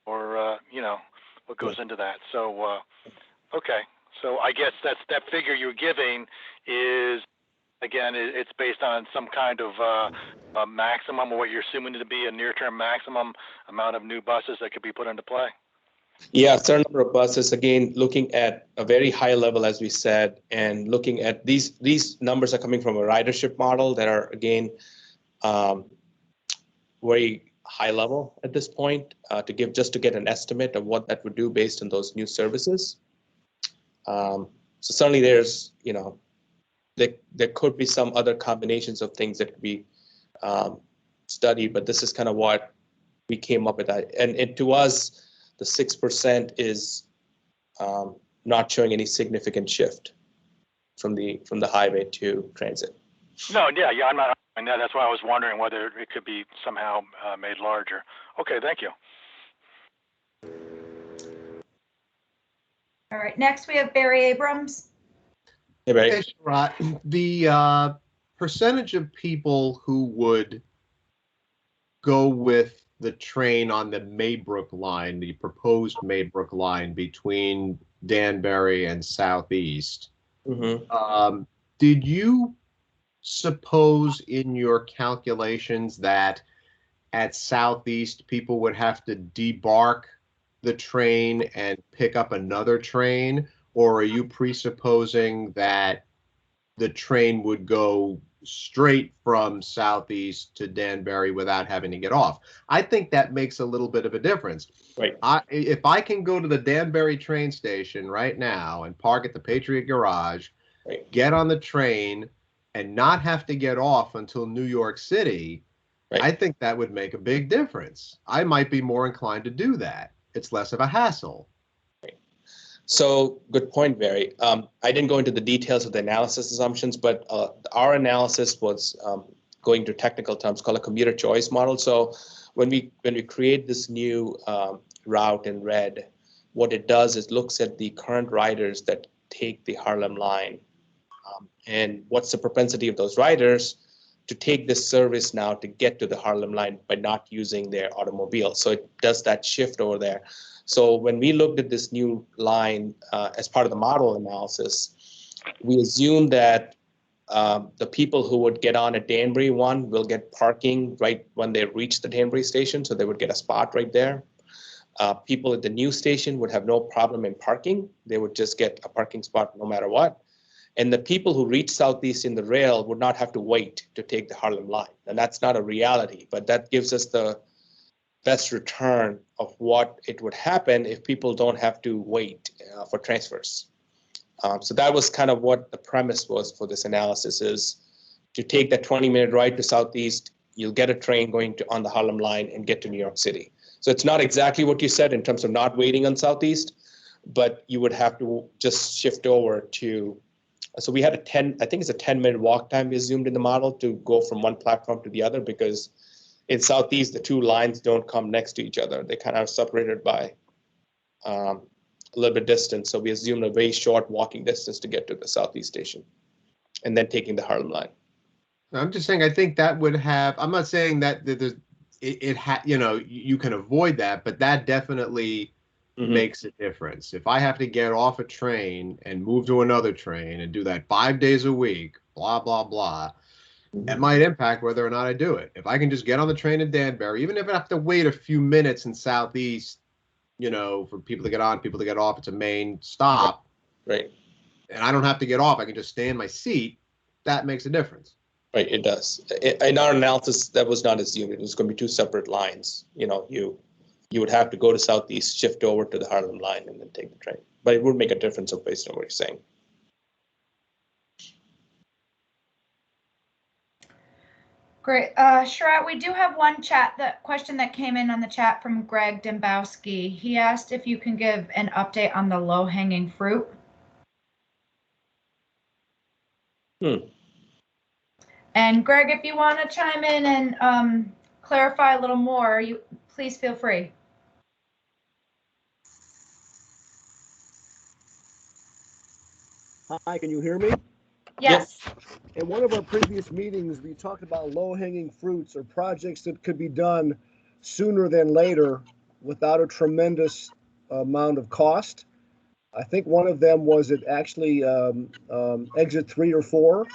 [SPEAKER 11] or what goes into that. So okay, so I guess that figure you're giving is, again, it's based on some kind of a maximum, or what you're assuming to be a near-term maximum amount of new buses that could be put into play.
[SPEAKER 3] Yeah, a certain number of buses, again, looking at a very high level, as we said, and looking at these numbers are coming from a ridership model that are, again, very high level at this point, to get an estimate of what that would do based on those new services. So certainly there's, there could be some other combinations of things that could be studied, but this is kind of what we came up with. And to us, the 6% is not showing any significant shift from the highway to transit.
[SPEAKER 11] No, yeah, I'm not arguing that. That's why I was wondering whether it could be somehow made larger. Okay, thank you.
[SPEAKER 2] All right, next we have Barry Abrams.
[SPEAKER 3] Hey, Barry.
[SPEAKER 8] Hey, Sharad. The percentage of people who would go with the train on the Maybrook line, the proposed Maybrook line between Danbury and Southeast, did you suppose in your calculations that at Southeast people would have to debark the train and pick up another train, or are you presupposing that the train would go straight from Southeast to Danbury without having to get off? I think that makes a little bit of a difference.
[SPEAKER 3] Right.
[SPEAKER 8] If I can go to the Danbury train station right now and park at the Patriot Garage,
[SPEAKER 3] right,
[SPEAKER 8] get on the train, and not have to get off until New York City,
[SPEAKER 3] right,
[SPEAKER 8] I think that would make a big difference. I might be more inclined to do that. It's less of a hassle.
[SPEAKER 3] So good point, Barry. I didn't go into the details of the analysis assumptions, but our analysis was going to technical terms called a commuter choice model. So when we create this new route in red, what it does is looks at the current riders that take the Harlem line, and what's the propensity of those riders to take this service now to get to the Harlem line by not using their automobile. So it does that shift over there. So when we looked at this new line as part of the model analysis, we assumed that the people who would get on at Danbury one will get parking right when they reach the Danbury station, so they would get a spot right there. People at the new station would have no problem in parking. They would just get a parking spot no matter what. And the people who reach Southeast in the rail would not have to wait to take the Harlem line. And that's not a reality, but that gives us the best return of what it would happen if people don't have to wait for transfers. So that was kind of what the premise was for this analysis, is to take that 20-minute ride to Southeast, you'll get a train going on the Harlem line and get to New York City. So it's not exactly what you said in terms of not waiting on Southeast, but you would have to just shift over to, so we had I think it's a 10-minute walk time we assumed in the model to go from one platform to the other, because in Southeast, the two lines don't come next to each other. They kind of are separated by a little bit distance. So we assumed a very short walking distance to get to the Southeast station and then taking the Harlem line.
[SPEAKER 8] I'm just saying, I think that would have, I'm not saying that there's, you can avoid that, but that definitely makes a difference. If I have to get off a train and move to another train and do that 5 days a week, blah, blah, blah, it might impact whether or not I do it. If I can just get on the train in Danbury, even if I have to wait a few minutes in Southeast, for people to get on, people to get off, it's a main stop.
[SPEAKER 3] Right.
[SPEAKER 8] And I don't have to get off, I can just stay in my seat, that makes a difference.
[SPEAKER 3] Right, it does. In our analysis, that was not assumed. It was going to be two separate lines. You would have to go to Southeast, shift over to the Harlem line, and then take the train. But it would make a difference based on what you're saying.
[SPEAKER 2] Great. Sharat, we do have one question that came in on the chat from Greg Dembowski. He asked if you can give an update on the low-hanging fruit. And Greg, if you want to chime in and clarify a little more, please feel free.
[SPEAKER 12] Hi, can you hear me?
[SPEAKER 2] Yes.
[SPEAKER 12] In one of our previous meetings, we talked about low-hanging fruits or projects that could be done sooner than later without a tremendous amount of cost. I think one of them was it actually exit 3 or 4.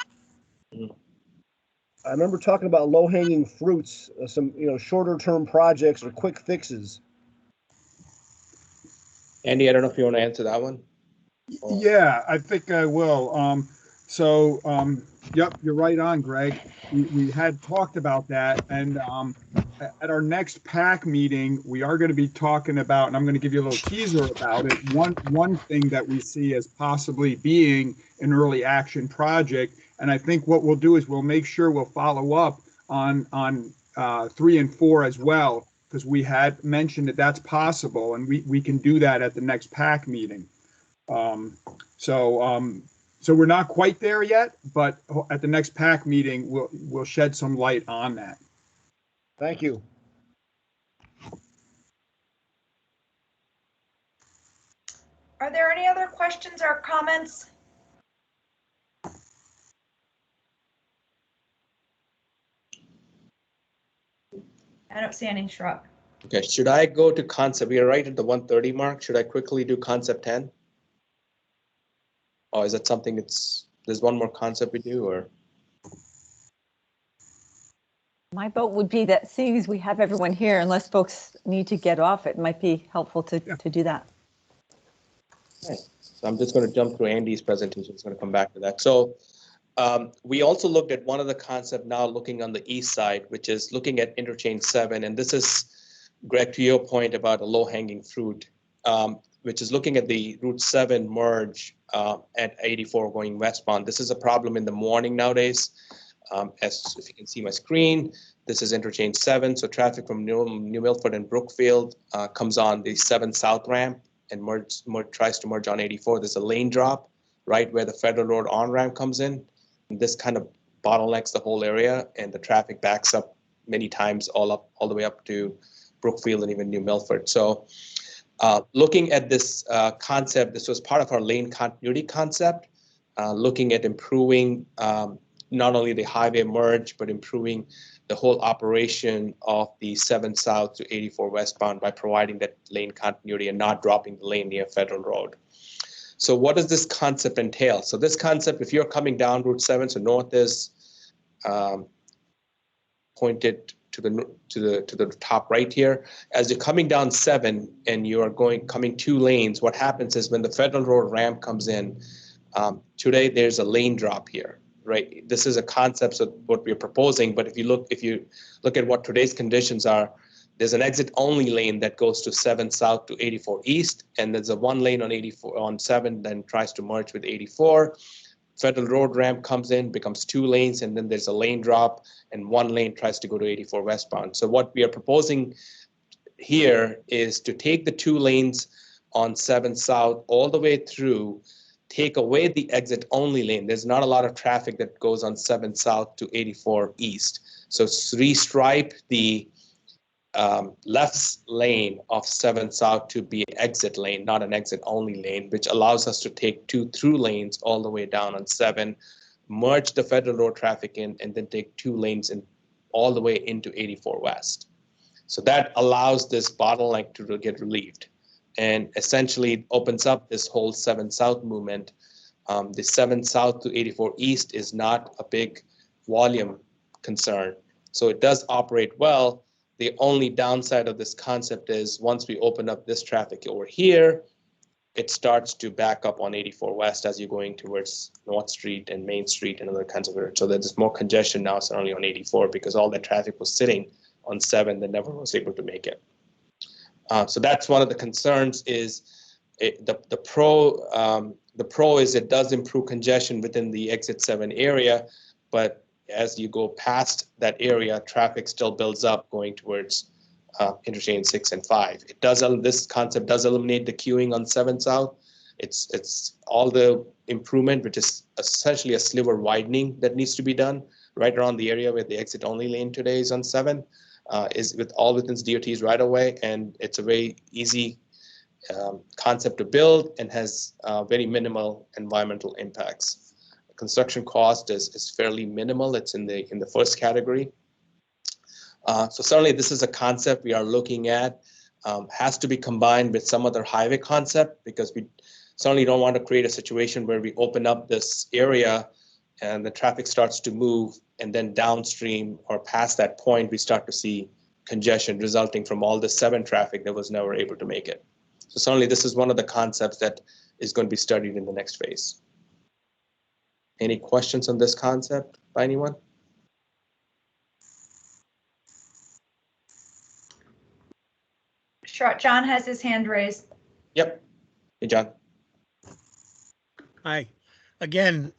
[SPEAKER 12] I remember talking about low-hanging fruits, some shorter-term projects or quick fixes.
[SPEAKER 3] Andy, I don't know if you want to answer that one.
[SPEAKER 13] Yeah, I think I will. Yep, you're right on, Greg. We had talked about that, and at our next PAC meeting, we are going to be talking about, and I'm going to give you a little teaser about it. One thing that we see as possibly being an early action project, and I think what we'll do is we'll make sure we'll follow up on 3 and 4 as well, because we had mentioned that that's possible, and we can do that at the next PAC meeting. So we're not quite there yet, but at the next PAC meeting, we'll shed some light on that.
[SPEAKER 12] Thank you.
[SPEAKER 2] Are there any other questions or comments? I don't see any, Shrub.
[SPEAKER 3] Okay, should I go to concept? We are right at the 1:30 mark. Should I quickly do concept 10? Or is that something there's one more concept we do, or?
[SPEAKER 5] My vote would be that seeing as we have everyone here, unless folks need to get off, it might be helpful to do that.
[SPEAKER 3] Okay. So I'm just going to jump through Andy's presentation. It's going to come back to that. So we also looked at one of the concepts now looking on the east side, which is looking at interchange 7. And this is, Greg, to your point about a low-hanging fruit, which is looking at the Route 7 merge at 84 going westbound. This is a problem in the morning nowadays. As if you can see my screen, this is interchange 7. So traffic from New Milford and Brookfield comes on the 7 South ramp and tries to merge on 84. There's a lane drop right where the Federal Road on-ramp comes in. And this kind of bottlenecks the whole area, and the traffic backs up many times all the way up to Brookfield and even New Milford. So looking at this concept, this was part of our lane continuity concept, looking at improving not only the highway merge, but improving the whole operation of the 7 South to 84 westbound by providing that lane continuity and not dropping the lane near Federal Road. So what does this concept entail? So this concept, if you're coming down Route 7, so north is pointed to the top right here. As you're coming down 7 and you are coming 2 lanes, what happens is when the Federal Road ramp comes in, today there's a lane drop here, right? This is a concept of what we're proposing, but if you look at what today's conditions are, there's an exit only lane that goes to 7 South to 84 East, and there's a 1 lane on 84 on 7 then tries to merge with 84. Federal Road ramp comes in, becomes 2 lanes, and then there's a lane drop, and 1 lane tries to go to 84 westbound. So what we are proposing here is to take the 2 lanes on 7 South all the way through, take away the exit only lane. There's not a lot of traffic that goes on 7 South to 84 East. So restripe the left lane of 7 South to be an exit lane, not an exit only lane, which allows us to take 2 through lanes all the way down on 7, merge the Federal Road traffic in, and then take 2 lanes in all the way into 84 West. So that allows this bottleneck to get relieved and essentially opens up this whole 7 South movement. The 7 South to 84 East is not a big volume concern. So it does operate well. The only downside of this concept is once we open up this traffic over here, it starts to back up on 84 West as you're going towards North Street and Main Street and other kinds of areas. So there's more congestion now certainly on 84 because all that traffic was sitting on 7 that never was able to make it. So that's one of the concerns is the pro is it does improve congestion within the exit 7 area, but as you go past that area, traffic still builds up going towards interchange 6 and 5. This concept does eliminate the queuing on 7 South. It's all the improvement, which is essentially a sliver widening that needs to be done right around the area where the exit only lane today is on 7, is within DOT's right of way, and it's a very easy concept to build and has very minimal environmental impacts. Construction cost is fairly minimal. It's in the first category. So certainly this is a concept we are looking at. has to be combined with some other highway concept, because we certainly don't want to create a situation where we open up this area and the traffic starts to move, and then downstream or past that point, we start to see congestion resulting from all the 7 traffic that was never able to make it. So certainly this is one of the concepts that is going to be studied in the next phase. Any questions on this concept by anyone?
[SPEAKER 2] Sure, John has his hand raised.
[SPEAKER 3] Yep. Hey, John.
[SPEAKER 7] Hi. Again,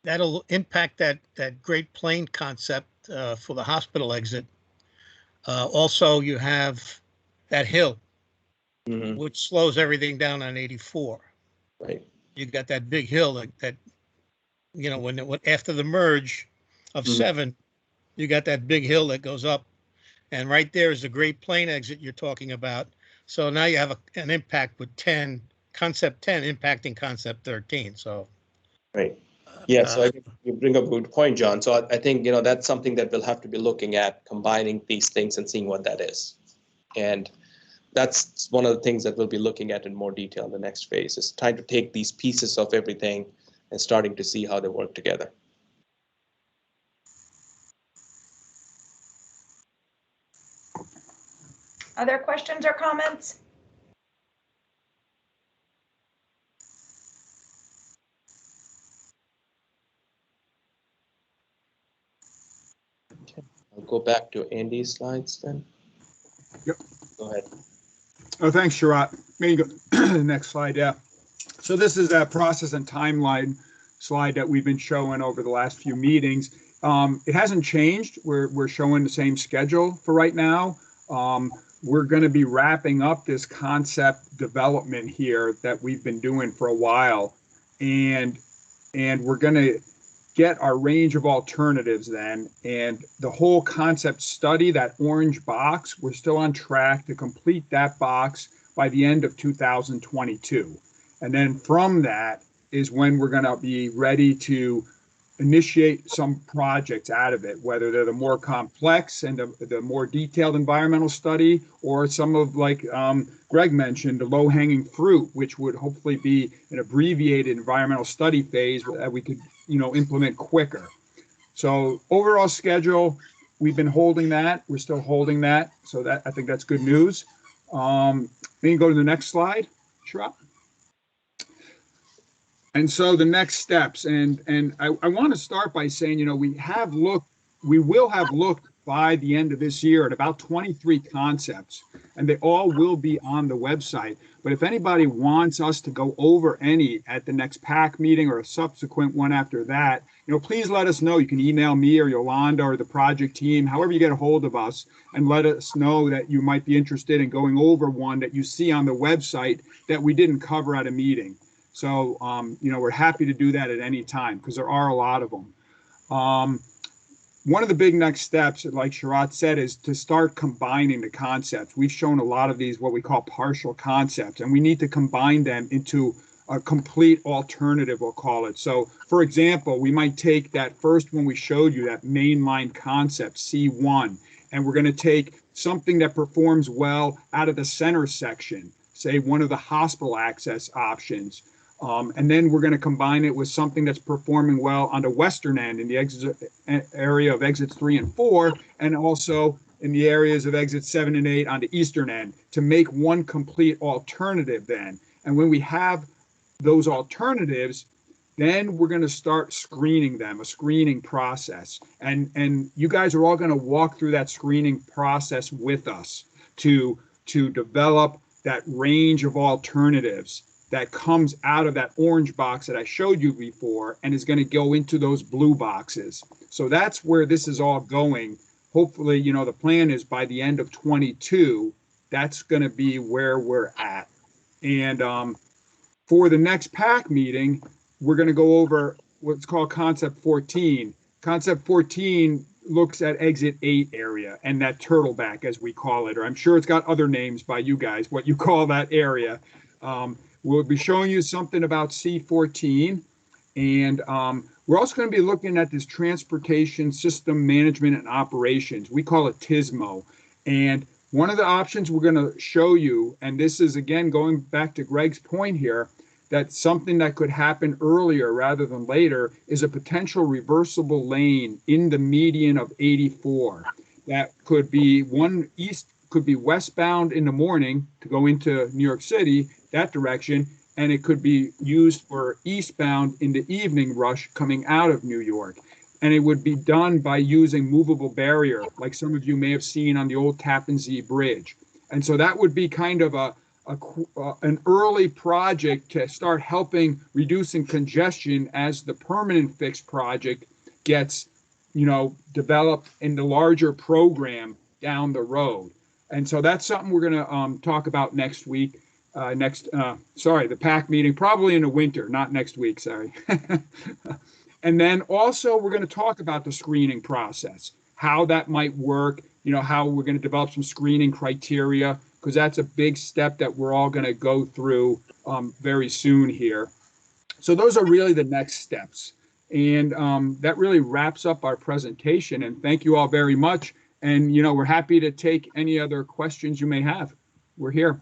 [SPEAKER 7] that'll impact that Great Plain concept for the hospital exit. Also, you have that hill, which slows everything down on 84.
[SPEAKER 3] Right.
[SPEAKER 7] You got that big hill that you know, when after the merge of 7, you got that big hill that goes up, and right there is the Great Plain exit you're talking about. So now you have an impact with concept 10 impacting concept 13. So
[SPEAKER 3] right. Yeah, so I think you bring up a good point, John. So I think, you know, that's something that we'll have to be looking at, combining these things and seeing what that is. And that's one of the things that we'll be looking at in more detail in the next phase, is trying to take these pieces of everything and starting to see how they work together.
[SPEAKER 2] Other questions or comments?
[SPEAKER 3] Okay, I'll go back to Andy's slides then.
[SPEAKER 13] Yep.
[SPEAKER 3] Go ahead.
[SPEAKER 13] Oh, thanks, Sharat. Maybe go the next slide. Yeah. So this is that process and timeline slide that we've been showing over the last few meetings. It hasn't changed. We're showing the same schedule for right now. We're going to be wrapping up this concept development here that we've been doing for a while, and we're going to get our range of alternatives then, and the whole concept study, that orange box, we're still on track to complete that box by the end of 2022. And then from that is when we're going to be ready to initiate some projects out of it, whether they're the more complex and the more detailed environmental study, or some of, like Greg mentioned, the low-hanging fruit, which would hopefully be an abbreviated environmental study phase that we could, you know, implement quicker. So overall schedule, we've been holding that. We're still holding that. So that, I think that's good news. Then you go to the next slide, Sharad. And so the next steps, and I want to start by saying, you know, we will have looked by the end of this year at about 23 concepts, and they all will be on the website. But if anybody wants us to go over any at the next PAC meeting or a subsequent one after that, you know, please let us know. You can email me or Yolanda or the project team, however you get a hold of us, and let us know that you might be interested in going over one that you see on the website that we didn't cover at a meeting. So, you know, we're happy to do that at any time, because there are a lot of them. One of the big next steps, like Sharat said, is to start combining the concepts. We've shown a lot of these, what we call partial concepts, and we need to combine them into a complete alternative, we'll call it. So, for example, we might take that first one we showed you, that mainline concept, C1, and we're going to take something that performs well out of the center section, say one of the hospital access options. And then we're going to combine it with something that's performing well on the western end in the exit area of exits 3 and 4, and also in the areas of exits 7 and 8 on the eastern end, to make one complete alternative then. And when we have those alternatives, then we're going to start screening them, a screening process. And you guys are all going to walk through that screening process with us to develop that range of alternatives that comes out of that orange box that I showed you before, and is going to go into those blue boxes. So that's where this is all going. Hopefully, you know, the plan is by the end of 22, that's going to be where we're at. And for the next PAC meeting, we're going to go over what's called Concept 14. Concept 14 looks at exit 8 area and that turtleback, as we call it, or I'm sure it's got other names by you guys, what you call that area. We'll be showing you something about C14, and we're also going to be looking at this transportation system management and operations. We call it TISMO, and One of the options we're going to show you, and this is again going back to Greg's point here, that something that could happen earlier rather than later is a potential reversible lane in the median of 84. That could be could be westbound in the morning to go into New York City, that direction, and it could be used for eastbound in the evening rush coming out of New York. And it would be done by using movable barrier, like some of you may have seen on the old Tappan Zee Bridge. And so that would be kind of an early project to start helping reducing congestion as the permanent fix project gets, developed in the larger program down the road. And so that's something we're going to talk about next week. The PAC meeting, probably in the winter, not next week, sorry. And then also we're going to talk about the screening process, how that might work, how we're going to develop some screening criteria, because that's a big step that we're all going to go through very soon here. So those are really the next steps. And that really wraps up our presentation. And thank you all very much. And, we're happy to take any other questions you may have. We're here.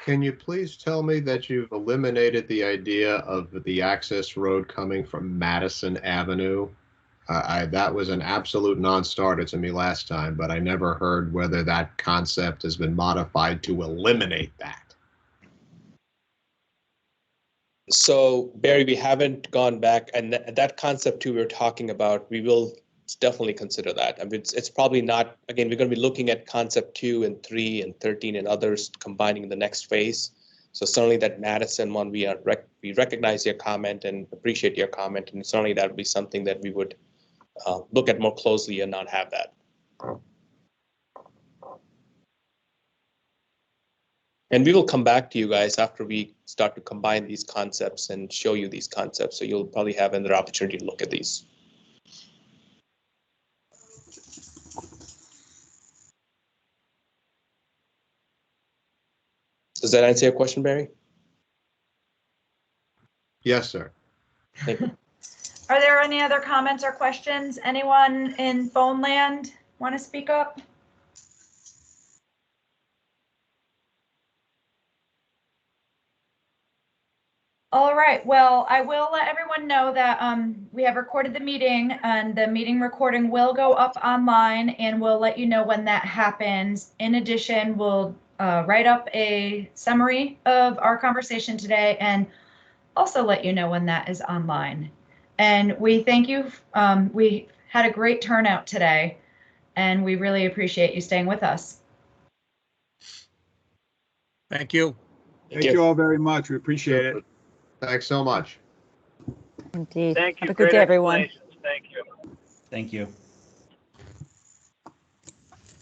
[SPEAKER 8] Can you please tell me that you've eliminated the idea of the access road coming from Madison Avenue? That was an absolute non-starter to me last time, but I never heard whether that concept has been modified to eliminate that.
[SPEAKER 3] So Barry, we haven't gone back, and that concept too we're talking about, we will definitely consider that. I mean, it's probably not, again, we're going to be looking at concept 2 and 3 and 13 and others combining in the next phase. So certainly that Madison one, we recognize your comment and appreciate your comment, and certainly that would be something that we would look at more closely and not have that. And we will come back to you guys after we start to combine these concepts and show you these concepts. So you'll probably have another opportunity to look at these. Does that answer your question, Barry?
[SPEAKER 8] Yes, sir.
[SPEAKER 3] Thank you.
[SPEAKER 2] Are there any other comments or questions? Anyone in phone land want to speak up? All right, well, I will let everyone know that we have recorded the meeting, and the meeting recording will go up online, and we'll let you know when that happens. In addition, we'll write up a summary of our conversation today and also let you know when that is online. And we thank you. We had a great turnout today, and we really appreciate you staying with us.
[SPEAKER 7] Thank you.
[SPEAKER 13] Thank you all very much. We appreciate it.
[SPEAKER 8] Thanks so much.
[SPEAKER 5] Indeed.
[SPEAKER 4] Thank you.
[SPEAKER 5] Have a good day, everyone.
[SPEAKER 4] Thank you.
[SPEAKER 14] Thank you.